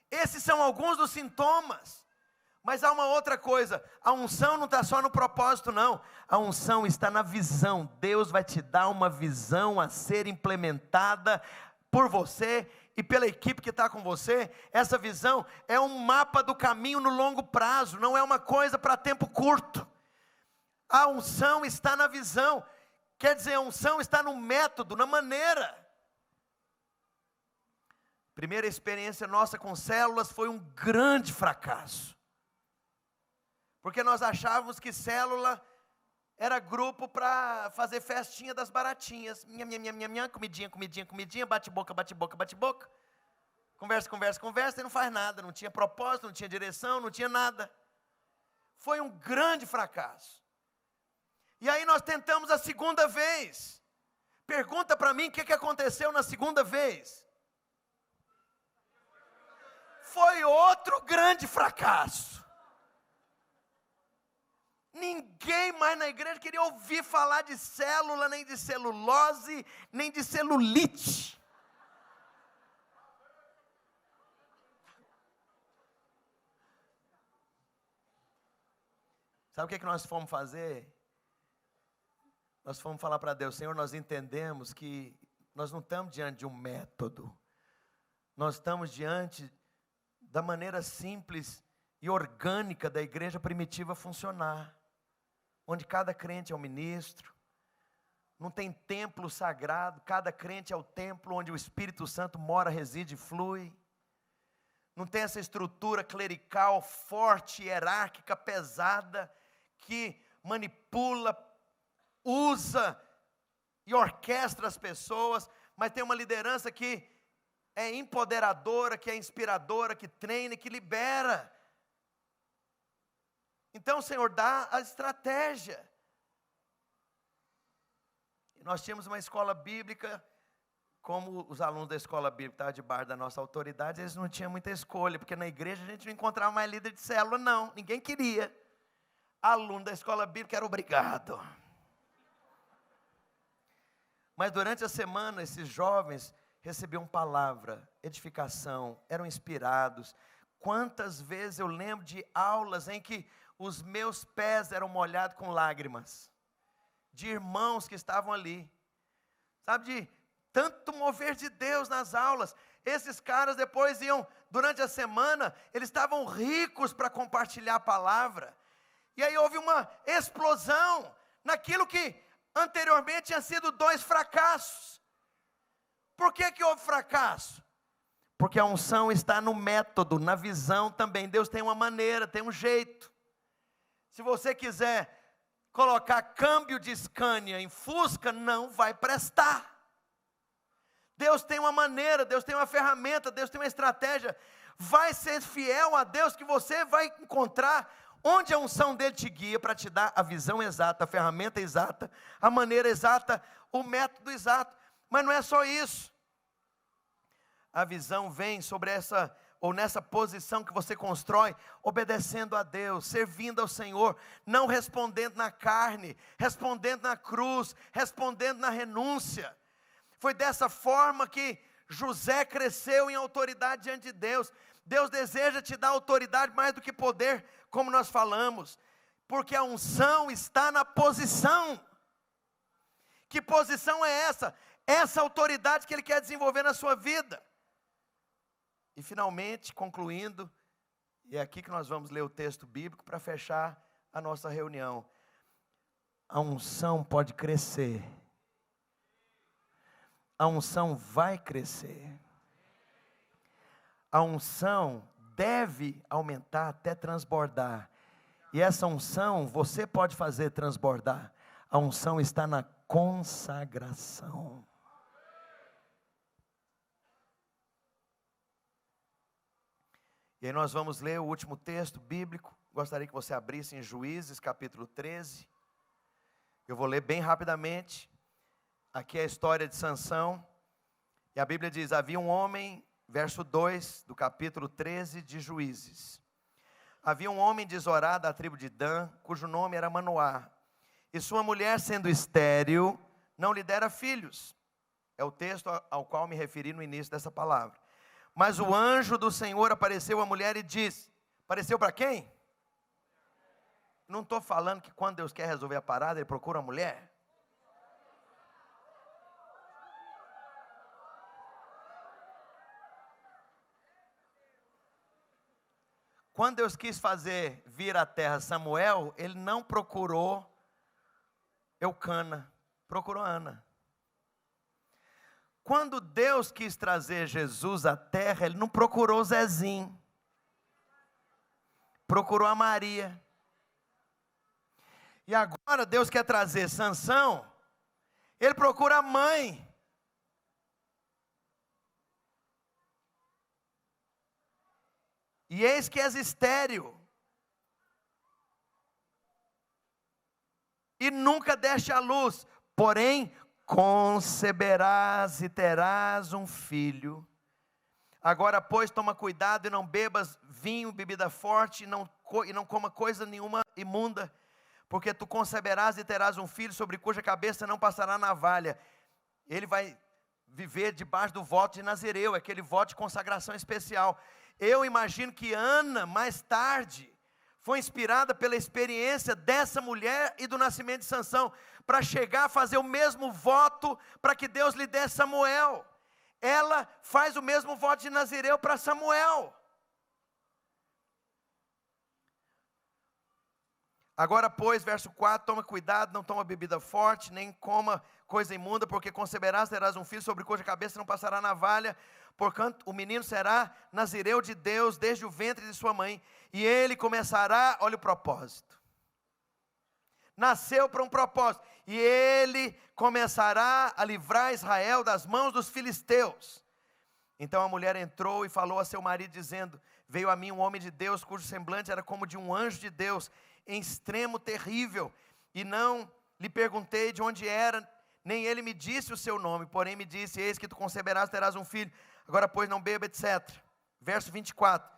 Esses são alguns dos sintomas. Mas há uma outra coisa, a unção não está só no propósito não, a unção está na visão. Deus vai te dar uma visão a ser implementada por você e pela equipe que está com você. Essa visão é um mapa do caminho no longo prazo, não é uma coisa para tempo curto. A unção está na visão, quer dizer, a unção está no método, na maneira. Primeira experiência nossa com células foi um grande fracasso. Porque nós achávamos que célula era grupo para fazer festinha das baratinhas. Comidinha, bate-boca. Conversa e não faz nada. Não tinha propósito, não tinha direção, não tinha nada. Foi um grande fracasso. E aí nós tentamos a segunda vez. Pergunta para mim o que aconteceu na segunda vez. Foi outro grande fracasso. Ninguém mais na igreja queria ouvir falar de célula, nem de celulose, nem de celulite. Sabe o que nós fomos fazer? Nós fomos falar para Deus: Senhor, nós entendemos que nós não estamos diante de um método. Nós estamos diante da maneira simples e orgânica da igreja primitiva funcionar, onde cada crente é um ministro, não tem templo sagrado, cada crente é o templo onde o Espírito Santo mora, reside e flui. Não tem essa estrutura clerical forte, hierárquica, pesada, que manipula, usa e orquestra as pessoas, mas tem uma liderança que é empoderadora, que é inspiradora, que treina e que libera. Então, Senhor, dá a estratégia. E nós tínhamos uma escola bíblica, como os alunos da escola bíblica estavam debaixo da nossa autoridade, eles não tinham muita escolha, porque na igreja a gente não encontrava mais líder de célula, não, ninguém queria. Aluno da escola bíblica era obrigado. Mas durante a semana, esses jovens recebiam palavra, edificação, eram inspirados. Quantas vezes eu lembro de aulas em que os meus pés eram molhados com lágrimas, de irmãos que estavam ali, sabe, de tanto mover de Deus nas aulas. Esses caras depois iam, durante a semana, eles estavam ricos para compartilhar a palavra, e aí houve uma explosão, naquilo que anteriormente tinha sido 2 fracassos. Por que houve fracasso? Porque a unção está no método, na visão também. Deus tem uma maneira, tem um jeito. Se você quiser colocar câmbio de Scania em Fusca, não vai prestar. Deus tem uma maneira, Deus tem uma ferramenta, Deus tem uma estratégia. Vai ser fiel a Deus que você vai encontrar onde a unção dele te guia para te dar a visão exata, a ferramenta exata, a maneira exata, o método exato. Mas não é só isso. A visão vem sobre essa, ou nessa posição que você constrói, obedecendo a Deus, servindo ao Senhor, não respondendo na carne, respondendo na cruz, respondendo na renúncia. Foi dessa forma que José cresceu em autoridade diante de Deus. Deus deseja te dar autoridade mais do que poder, como nós falamos, porque a unção está na posição. Que posição é essa? Essa autoridade que Ele quer desenvolver na sua vida. E finalmente, concluindo, e é aqui que nós vamos ler o texto bíblico para fechar a nossa reunião. A unção pode crescer. A unção vai crescer. A unção deve aumentar até transbordar. E essa unção você pode fazer transbordar. A unção está na consagração. E aí nós vamos ler o último texto bíblico. Gostaria que você abrisse em Juízes, capítulo 13. Eu vou ler bem rapidamente. Aqui é a história de Sansão. E a Bíblia diz: havia um homem, verso 2 do capítulo 13 de Juízes. Havia um homem de Zorá, da tribo de Dan, cujo nome era Manoá. E sua mulher, sendo estéril, não lhe dera filhos. É o texto ao qual me referi no início dessa palavra. Mas o anjo do Senhor apareceu à mulher e disse: apareceu para quem? Não estou falando que quando Deus quer resolver a parada, Ele procura a mulher. Quando Deus quis fazer vir à terra Samuel, Ele não procurou Eucana, procurou Ana. Quando Deus quis trazer Jesus à terra, Ele não procurou Zezinho, procurou a Maria. E agora Deus quer trazer Sansão, ele procura a mãe. E eis que és estéril, e nunca deste à luz, porém conceberás e terás um filho. Agora, pois, toma cuidado e não bebas vinho, bebida forte, e não coma coisa nenhuma imunda, porque tu conceberás e terás um filho, sobre cuja cabeça não passará navalha. Ele vai viver debaixo do voto de Nazireu, aquele voto de consagração especial. Eu imagino que Ana, mais tarde, foi inspirada pela experiência dessa mulher e do nascimento de Sansão, para chegar a fazer o mesmo voto, para que Deus lhe desse Samuel. Ela faz o mesmo voto de Nazireu para Samuel. Agora, pois, verso 4, toma cuidado, não toma bebida forte, nem coma coisa imunda, porque conceberás, terás um filho, sobre cuja cabeça não passará navalha, porquanto o menino será nazireu de Deus, desde o ventre de sua mãe, e ele começará, olha o propósito, nasceu para um propósito, e ele começará a livrar Israel das mãos dos filisteus. Então a mulher entrou e falou a seu marido, dizendo: veio a mim um homem de Deus, cujo semblante era como de um anjo de Deus, em extremo terrível, e não lhe perguntei de onde era, nem ele me disse o seu nome, porém me disse: eis que tu conceberás, terás um filho, agora pois não beba, etc. Verso 24,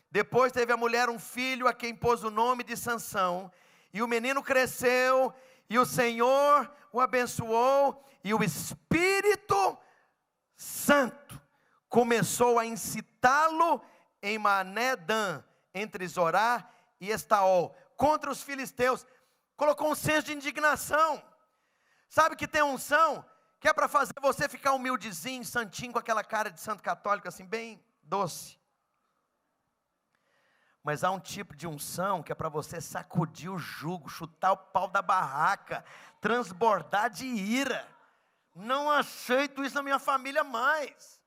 depois teve a mulher um filho, a quem pôs o nome de Sansão, e o menino cresceu, e o Senhor o abençoou, e o Espírito Santo começou a incitá-lo em Mané-Dan, entre Zorá e Estaol, contra os filisteus. Colocou um senso de indignação. Sabe que tem unção que é para fazer você ficar humildezinho, santinho, com aquela cara de santo católico assim, bem doce. Mas há um tipo de unção que é para você sacudir o jugo, chutar o pau da barraca, transbordar de ira. Não aceito isso na minha família mais.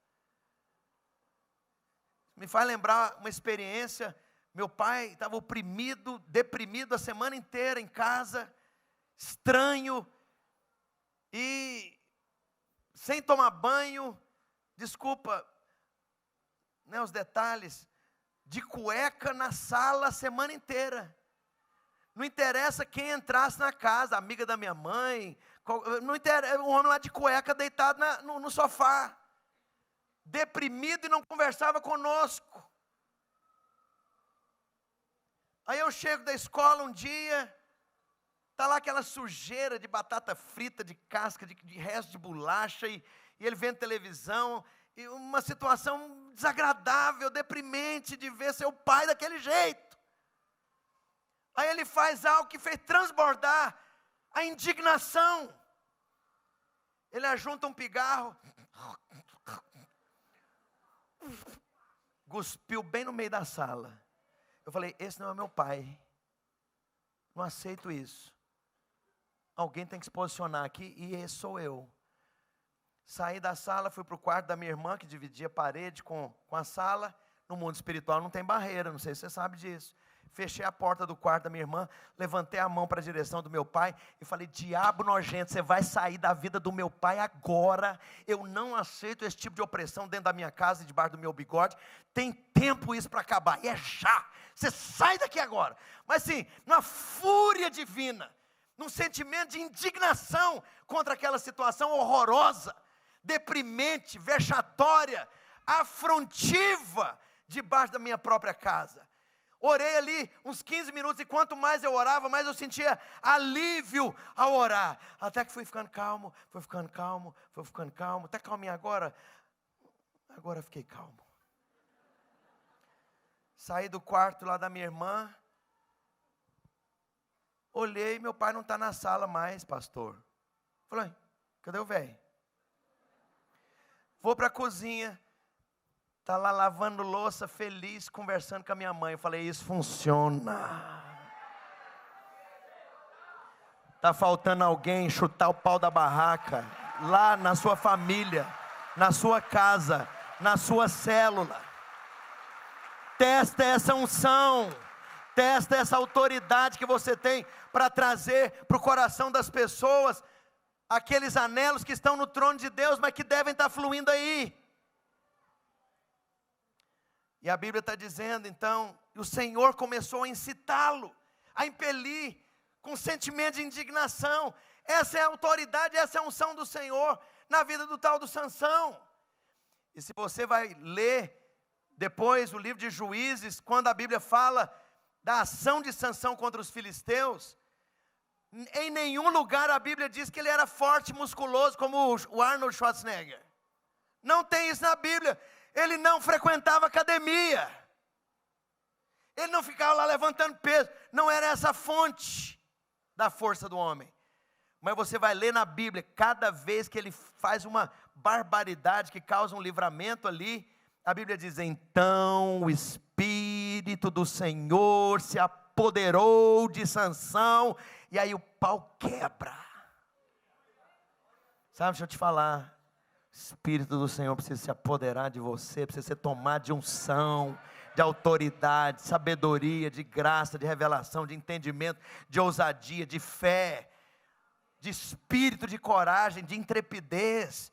Me faz lembrar uma experiência. Meu pai estava oprimido, deprimido a semana inteira em casa, estranho, e sem tomar banho, desculpa, né, os detalhes, de cueca na sala a semana inteira. Não interessa quem entrasse na casa, amiga da minha mãe, não interessa, um homem lá de cueca deitado no sofá, deprimido, e não conversava conosco. Aí eu chego da escola um dia, está lá aquela sujeira de batata frita, de casca, de resto de bolacha, e ele vendo televisão, e uma situação desagradável, deprimente, de ver seu pai daquele jeito. Aí ele faz algo que fez transbordar a indignação. Ele ajunta um pigarro, cuspiu bem no meio da sala. Eu falei: esse não é meu pai, não aceito isso. Alguém tem que se posicionar aqui, e esse sou eu. Saí da sala, fui para o quarto da minha irmã, que dividia a parede com a sala. No mundo espiritual não tem barreira, não sei se você sabe disso. Fechei a porta do quarto da minha irmã, levantei a mão para a direção do meu pai e falei: diabo nojento, você vai sair da vida do meu pai agora. Eu não aceito esse tipo de opressão dentro da minha casa e debaixo do meu bigode. Tem tempo isso para acabar, e é já. Você sai daqui agora. Mas sim, numa fúria divina, num sentimento de indignação contra aquela situação horrorosa, deprimente, vexatória, afrontiva, debaixo da minha própria casa. Orei ali uns 15 minutos, e quanto mais eu orava, mais eu sentia alívio ao orar. Até que fui ficando calmo, até calminho agora. Agora fiquei calmo. Saí do quarto lá da minha irmã, olhei, meu pai não está na sala mais, pastor. Falei: cadê o velho? Vou para a cozinha, está lá lavando louça, feliz, conversando com a minha mãe. Eu falei: isso funciona. Está faltando alguém chutar o pau da barraca, lá na sua família, na sua casa, na sua célula. Testa essa unção, Testa essa autoridade que você tem para trazer para o coração das pessoas aqueles anelos que estão no trono de Deus, mas que devem estar fluindo aí. E a Bíblia está dizendo, então, o Senhor começou a incitá-lo, a impelir, com sentimento de indignação. Essa é a autoridade, essa é a unção do Senhor, na vida do tal do Sansão. E se você vai ler, depois o livro de Juízes, quando a Bíblia fala da ação de Sansão contra os filisteus, em nenhum lugar a Bíblia diz que ele era forte e musculoso, como o Arnold Schwarzenegger. Não tem isso na Bíblia. Ele não frequentava academia. Ele não ficava lá levantando peso. Não era essa a fonte da força do homem. Mas você vai ler na Bíblia, cada vez que ele faz uma barbaridade que causa um livramento ali, a Bíblia diz, então o Espírito do Senhor se apoderou de Sansão, e aí o pau quebra. Sabe, deixa eu te falar, o Espírito do Senhor precisa se apoderar de você, precisa ser tomado de unção, de autoridade, de sabedoria, de graça, de revelação, de entendimento, de ousadia, de fé, de espírito, de coragem, de intrepidez.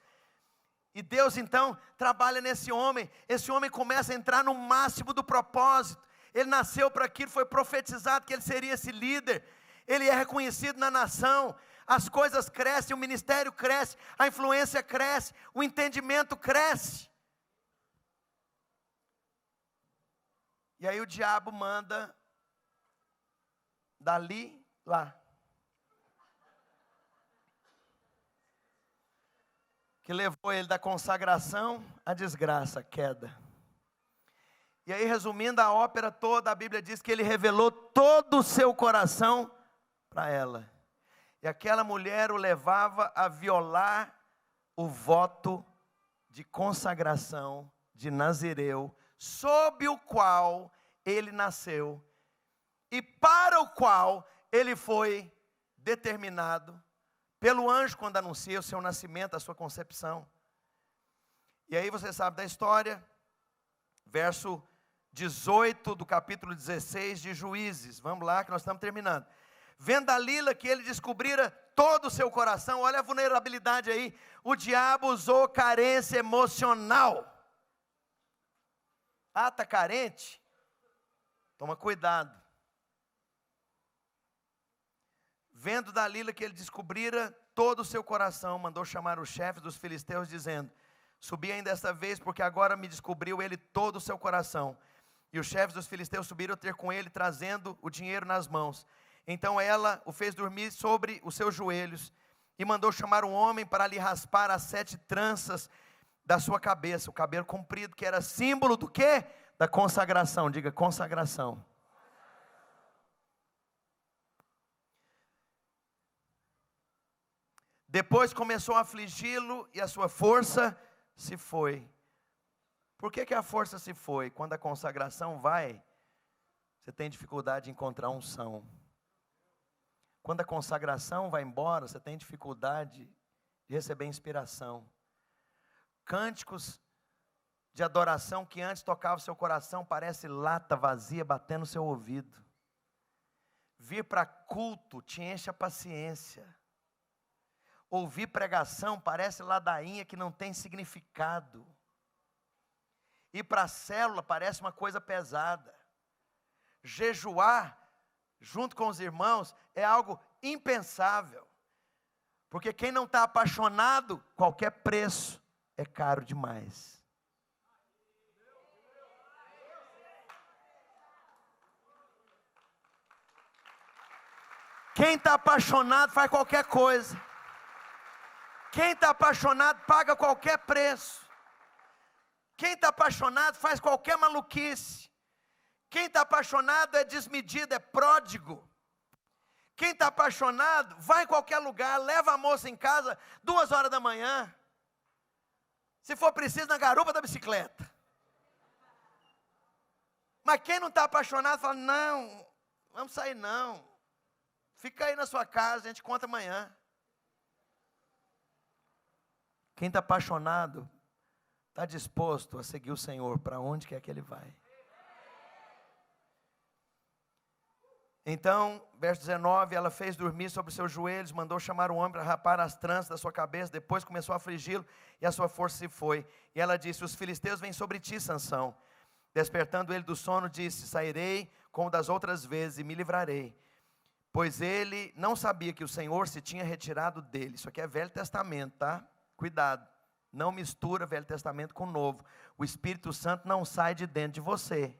E Deus então trabalha nesse homem. Esse homem começa a entrar no máximo do propósito. Ele nasceu para aquilo, foi profetizado que ele seria esse líder. Ele é reconhecido na nação. As coisas crescem, o ministério cresce, a influência cresce, o entendimento cresce. E aí o diabo manda dali lá. Que levou ele da consagração à desgraça, à queda. E aí, resumindo a ópera toda, a Bíblia diz que ele revelou todo o seu coração para ela. E aquela mulher o levava a violar o voto de consagração de Nazireu, sob o qual ele nasceu, e para o qual ele foi determinado pelo anjo quando anuncia o seu nascimento, a sua concepção. E aí você sabe da história, verso 18 do capítulo 16 de Juízes. Vamos lá que nós estamos terminando. Vendo Dalila que ele descobrira todo o seu coração, olha a vulnerabilidade aí, o diabo usou carência emocional. Ah, está carente? Toma cuidado. Vendo Dalila que ele descobrira todo o seu coração, mandou chamar os chefes dos filisteus, dizendo, subi ainda desta vez, porque agora me descobriu ele todo o seu coração. E os chefes dos filisteus subiram a ter com ele, trazendo o dinheiro nas mãos. Então ela o fez dormir sobre os seus joelhos, e mandou chamar um homem para lhe raspar as 7 tranças da sua cabeça, o cabelo comprido, que era símbolo do quê? Da consagração, diga consagração. Depois começou a afligi-lo e a sua força se foi. Por que a força se foi? Quando a consagração vai, você tem dificuldade de encontrar unção. Quando a consagração vai embora, você tem dificuldade de receber inspiração. Cânticos de adoração que antes tocavam seu coração, parece lata vazia batendo no seu ouvido. Vir para culto te enche a paciência. Ouvir pregação parece ladainha que não tem significado. Ir para a célula parece uma coisa pesada. Jejuar junto com os irmãos é algo impensável. Porque quem não está apaixonado, qualquer preço é caro demais. Quem está apaixonado faz qualquer coisa. Quem está apaixonado paga qualquer preço. Quem está apaixonado faz qualquer maluquice. Quem está apaixonado é desmedido, é pródigo. Quem está apaixonado vai em qualquer lugar, leva a moça em casa 2 horas da manhã. Se for preciso, na garupa da bicicleta. Mas quem não está apaixonado fala, não, vamos sair não. Fica aí na sua casa, a gente conta amanhã. Quem está apaixonado, está disposto a seguir o Senhor para onde quer que Ele vai. Então, verso 19, ela fez dormir sobre seus joelhos, mandou chamar um homem para rapar as tranças da sua cabeça, depois começou a afligi-lo, e a sua força se foi. E ela disse: os filisteus vêm sobre ti, Sansão. Despertando ele do sono, disse: sairei como das outras vezes e me livrarei. Pois ele não sabia que o Senhor se tinha retirado dele. Isso aqui é Velho Testamento, tá? Cuidado, não mistura Velho Testamento com Novo. O Espírito Santo não sai de dentro de você.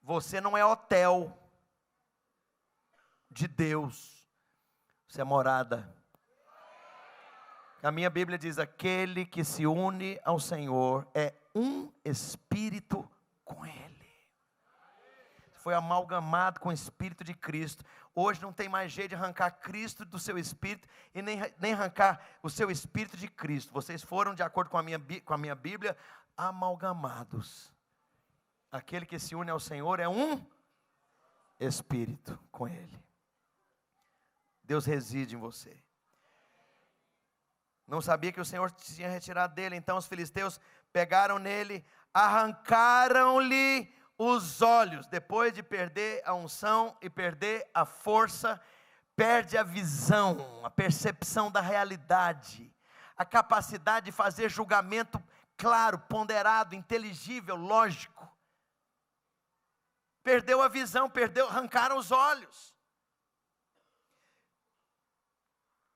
Você não é hotel de Deus, você é morada. A minha Bíblia diz: aquele que se une ao Senhor é um espírito com Ele. Foi amalgamado com o Espírito de Cristo. Hoje não tem mais jeito de arrancar Cristo do seu espírito e nem arrancar o seu espírito de Cristo. Vocês foram, de acordo com a minha Bíblia, amalgamados. Aquele que se une ao Senhor é um espírito com Ele. Deus reside em você. Não sabia que o Senhor tinha retirado dele. Então os filisteus pegaram nele, arrancaram-lhe os olhos. Depois de perder a unção e perder a força, perde a visão, a percepção da realidade, a capacidade de fazer julgamento claro, ponderado, inteligível, lógico. Perdeu a visão, arrancaram os olhos.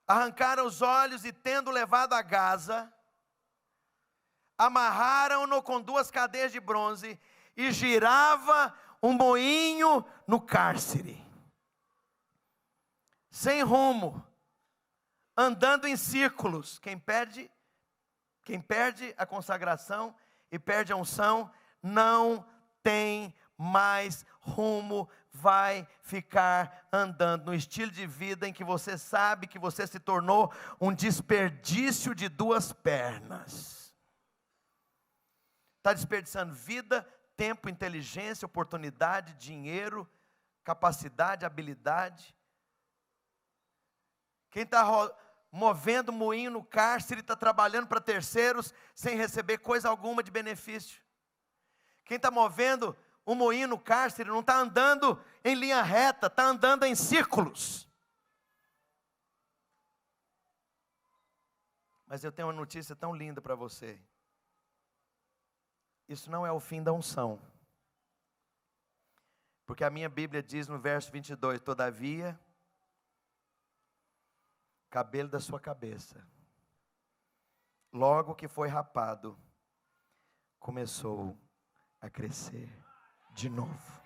Arrancaram os olhos e, tendo levado a Gaza, amarraram-no com 2 cadeias de bronze e girava um moinho no cárcere, sem rumo, andando em círculos. Quem perde a consagração e perde a unção, não tem mais rumo, vai ficar andando no estilo de vida em que você sabe que você se tornou um desperdício de 2 pernas. Está desperdiçando vida, tempo, inteligência, oportunidade, dinheiro, capacidade, habilidade. Quem está movendo moinho no cárcere está trabalhando para terceiros sem receber coisa alguma de benefício. Quem está movendo um moinho no cárcere não está andando em linha reta, está andando em círculos. Mas eu tenho uma notícia tão linda para você. Isso não é o fim da unção. Porque a minha Bíblia diz no verso 22, todavia, cabelo da sua cabeça, logo que foi rapado, começou a crescer de novo.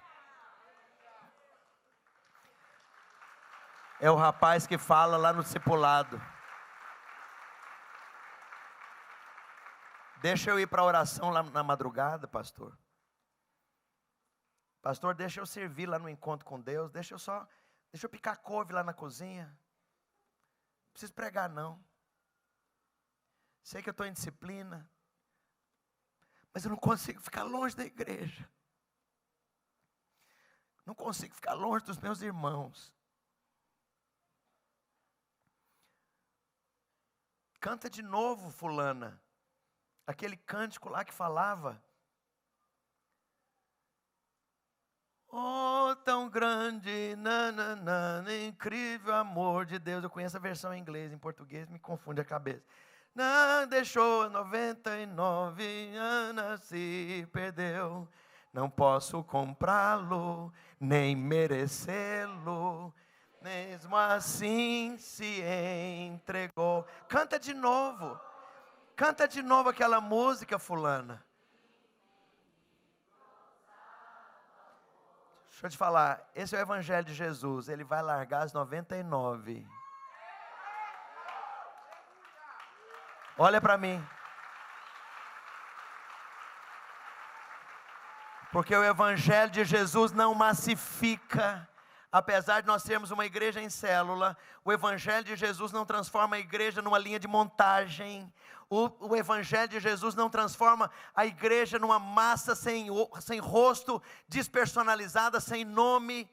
É o rapaz que fala lá no discipulado: deixa eu ir para a oração lá na madrugada, pastor. Pastor, deixa eu servir lá no encontro com Deus. Deixa eu picar couve lá na cozinha. Não preciso pregar não. Sei que eu estou em disciplina, mas eu não consigo ficar longe da igreja. Não consigo ficar longe dos meus irmãos. Canta de novo, fulana. Aquele cântico lá que falava: oh, tão grande, incrível amor de Deus. Eu conheço a versão em inglês, em português me confunde a cabeça. Não deixou 99 anos se perdeu. Não posso comprá-lo, nem merecê-lo. Mesmo assim se entregou. Canta de novo. Canta de novo aquela música, fulana. Deixa eu te falar, esse é o Evangelho de Jesus. Ele vai largar as 99. Olha para mim. Porque o Evangelho de Jesus não massifica. Apesar de nós termos uma igreja em célula, o Evangelho de Jesus não transforma a igreja numa linha de montagem. O Evangelho de Jesus não transforma a igreja numa massa sem rosto, despersonalizada, sem nome.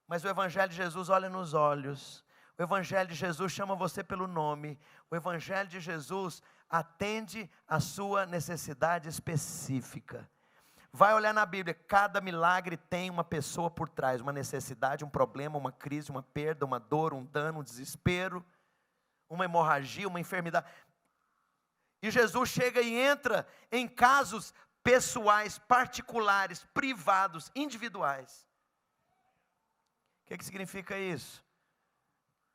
Mas o Evangelho de Jesus olha nos olhos. O Evangelho de Jesus chama você pelo nome. O Evangelho de Jesus atende a sua necessidade específica. Vai olhar na Bíblia, cada milagre tem uma pessoa por trás, uma necessidade, um problema, uma crise, uma perda, uma dor, um dano, um desespero, uma hemorragia, uma enfermidade. E Jesus chega e entra em casos pessoais, particulares, privados, individuais. O que significa isso?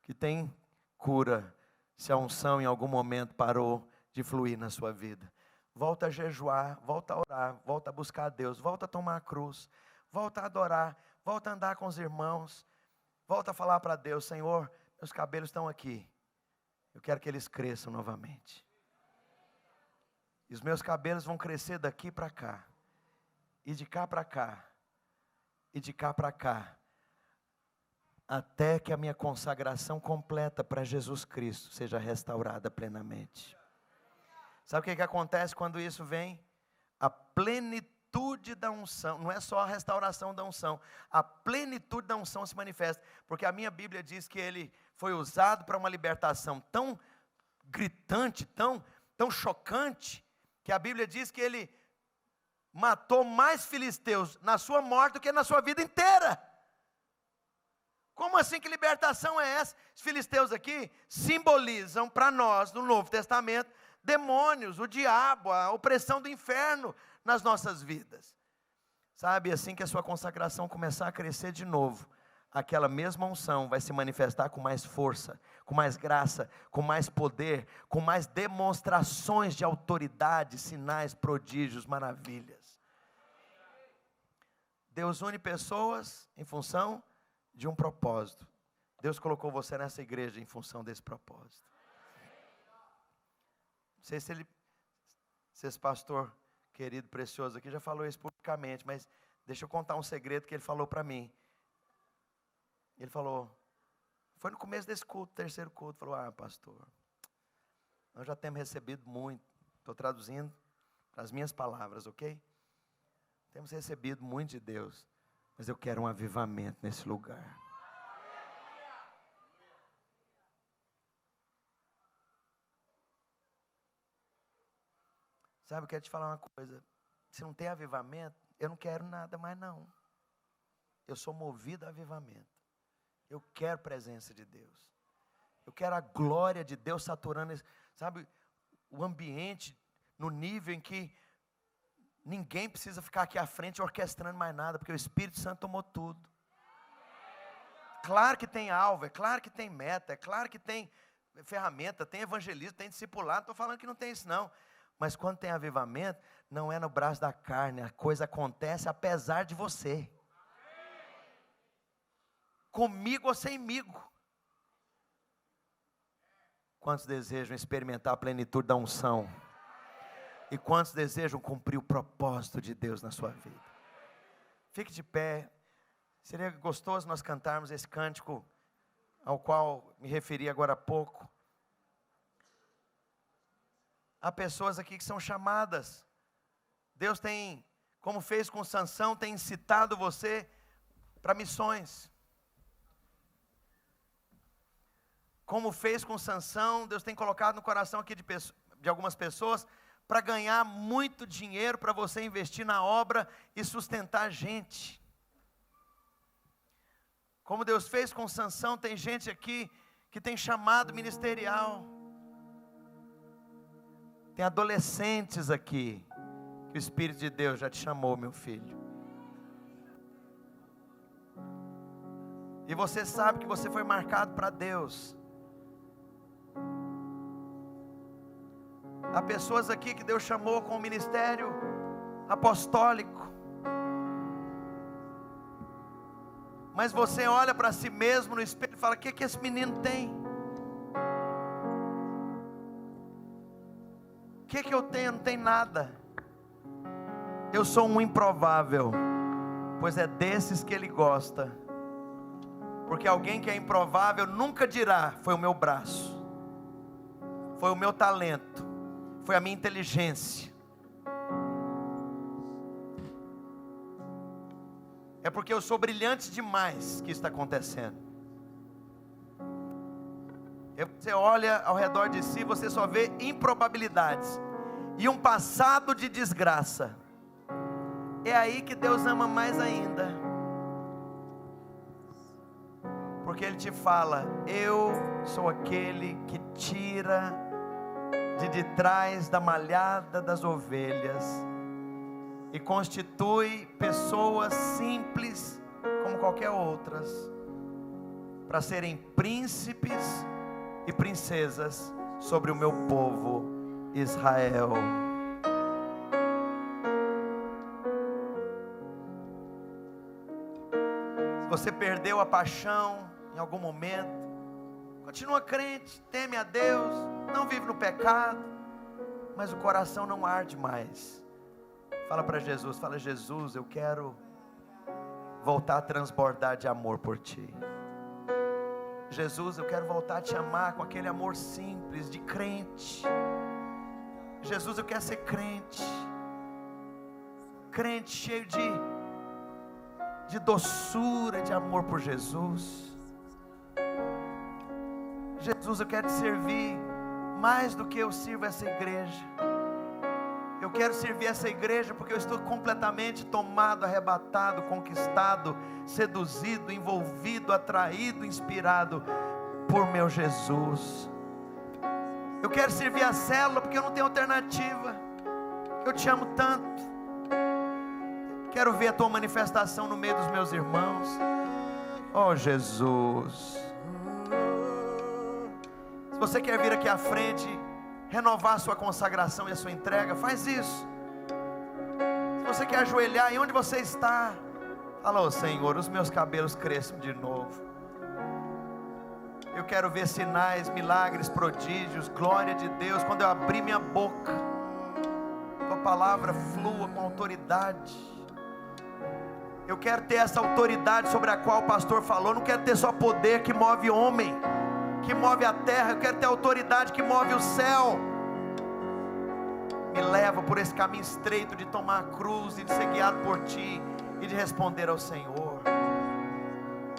Que tem cura, se a unção em algum momento parou de fluir na sua vida. Volta a jejuar, volta a orar, volta a buscar a Deus, volta a tomar a cruz, volta a adorar, volta a andar com os irmãos, volta a falar para Deus: Senhor, meus cabelos estão aqui, eu quero que eles cresçam novamente. E os meus cabelos vão crescer daqui para cá, e de cá para cá, e de cá para cá, até que a minha consagração completa para Jesus Cristo seja restaurada plenamente. Sabe o que acontece quando isso vem? A plenitude da unção, não é só a restauração da unção, a plenitude da unção se manifesta, porque a minha Bíblia diz que ele foi usado para uma libertação tão gritante, tão chocante, que a Bíblia diz que ele matou mais filisteus na sua morte do que na sua vida inteira. Como assim, que libertação é essa? Os filisteus aqui simbolizam para nós, no Novo Testamento, demônios, o diabo, a opressão do inferno nas nossas vidas. Sabe, assim que a sua consagração começar a crescer de novo, aquela mesma unção vai se manifestar com mais força, com mais graça, com mais poder, com mais demonstrações de autoridade, sinais, prodígios, maravilhas. Deus une pessoas em função de um propósito. Deus colocou você nessa igreja em função desse propósito. Não sei se esse pastor querido, precioso aqui já falou isso publicamente, mas deixa eu contar um segredo que ele falou para mim. Ele falou, foi no começo desse culto, terceiro culto, falou: pastor, nós já temos recebido muito, estou traduzindo para as minhas palavras, ok? Temos recebido muito de Deus, mas eu quero um avivamento nesse lugar. Sabe, eu quero te falar uma coisa. Se não tem avivamento, eu não quero nada mais não. Eu sou movido a avivamento. Eu quero presença de Deus. Eu quero a glória de Deus saturando, sabe, o ambiente no nível em que ninguém precisa ficar aqui à frente orquestrando mais nada, porque o Espírito Santo tomou tudo. Claro que tem alvo, é claro que tem meta, é claro que tem ferramenta, tem evangelismo, tem discipulado, não estou falando que não tem isso não. Mas quando tem avivamento, não é no braço da carne, a coisa acontece apesar de você. Comigo ou semigo. Quantos desejam experimentar a plenitude da unção? E quantos desejam cumprir o propósito de Deus na sua vida? Fique de pé. Seria gostoso nós cantarmos esse cântico ao qual me referi agora há pouco. Há pessoas aqui que são chamadas. Deus tem, como fez com Sansão, tem incitado você para missões. Como fez com Sansão, Deus tem colocado no coração aqui de algumas pessoas para ganhar muito dinheiro para você investir na obra e sustentar gente. Como Deus fez com Sansão, tem gente aqui que tem chamado ministerial. Tem adolescentes aqui que o Espírito de Deus já te chamou, meu filho. E você sabe que você foi marcado para Deus. Há pessoas aqui que Deus chamou com o ministério apostólico. Mas você olha para si mesmo no espelho e fala: o que esse menino tem? O que eu tenho? Não tem nada. Eu sou um improvável, pois é desses que Ele gosta. Porque alguém que é improvável nunca dirá: foi o meu braço, foi o meu talento, foi a minha inteligência. É porque eu sou brilhante demais que isso está acontecendo. Você olha ao redor de si, você só vê improbabilidades e um passado de desgraça. é aí que Deus ama mais ainda. Porque Ele te fala: eu sou aquele que tira de trás da malhada das ovelhas e constitui pessoas simples como qualquer outras, para serem príncipes e princesas sobre o meu povo Israel. Se você perdeu a paixão em algum momento, continua crente, teme a Deus, não vive no pecado, mas o coração não arde mais. Fala para Jesus, fala: Jesus, eu quero voltar a transbordar de amor por Ti. Jesus, eu quero voltar a Te amar com aquele amor simples de crente. Jesus, eu quero ser crente, crente cheio de doçura, de amor por Jesus. Jesus, eu quero Te servir mais do que eu sirvo essa igreja. Eu quero servir essa igreja porque eu estou completamente tomado, arrebatado, conquistado, seduzido, envolvido, atraído, inspirado por meu Jesus. Eu quero servir a célula porque eu não tenho alternativa. Eu Te amo tanto. Quero ver a Tua manifestação no meio dos meus irmãos. Oh Jesus. Se você quer vir aqui à frente, renovar a sua consagração e a sua entrega, faz isso. Se você quer ajoelhar, e onde você está, fala: oh Senhor, os meus cabelos cresçam de novo. Eu quero ver sinais, milagres, prodígios, glória de Deus. Quando eu abrir minha boca, Tua palavra flua com autoridade. Eu quero ter essa autoridade sobre a qual o pastor falou. Não quero ter só poder que move homem, que move a terra. Eu quero ter autoridade que move o céu. Me leva por esse caminho estreito de tomar a cruz e de ser guiado por Ti e de responder ao Senhor.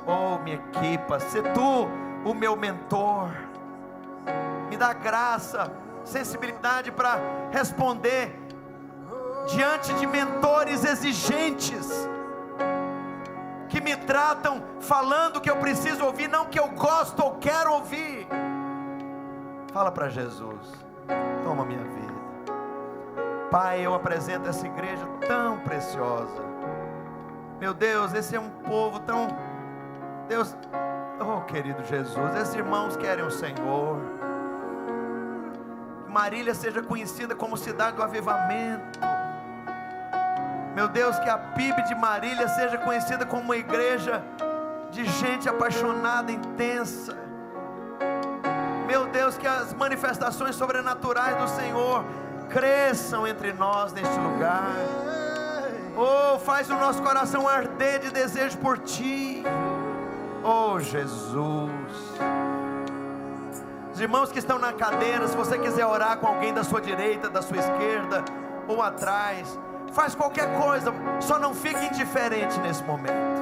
Oh, me equipa, se Tu o meu mentor, me dá graça, sensibilidade para responder diante de mentores exigentes, que me tratam falando o que eu preciso ouvir, não o que eu gosto ou quero ouvir. Fala para Jesus: toma minha vida. Pai, eu apresento essa igreja tão preciosa. Meu Deus, esse é um povo tão... Deus, oh querido Jesus, esses irmãos querem o Senhor. Marília seja conhecida como cidade do avivamento. Meu Deus, que a PIB de Marília seja conhecida como uma igreja de gente apaixonada, intensa. Meu Deus, que as manifestações sobrenaturais do Senhor cresçam entre nós neste lugar. Oh, faz o nosso coração arder de desejo por Ti. Oh Jesus. Os irmãos que estão na cadeira, se você quiser orar com alguém da sua direita, da sua esquerda ou atrás, faz qualquer coisa, só não fique indiferente nesse momento.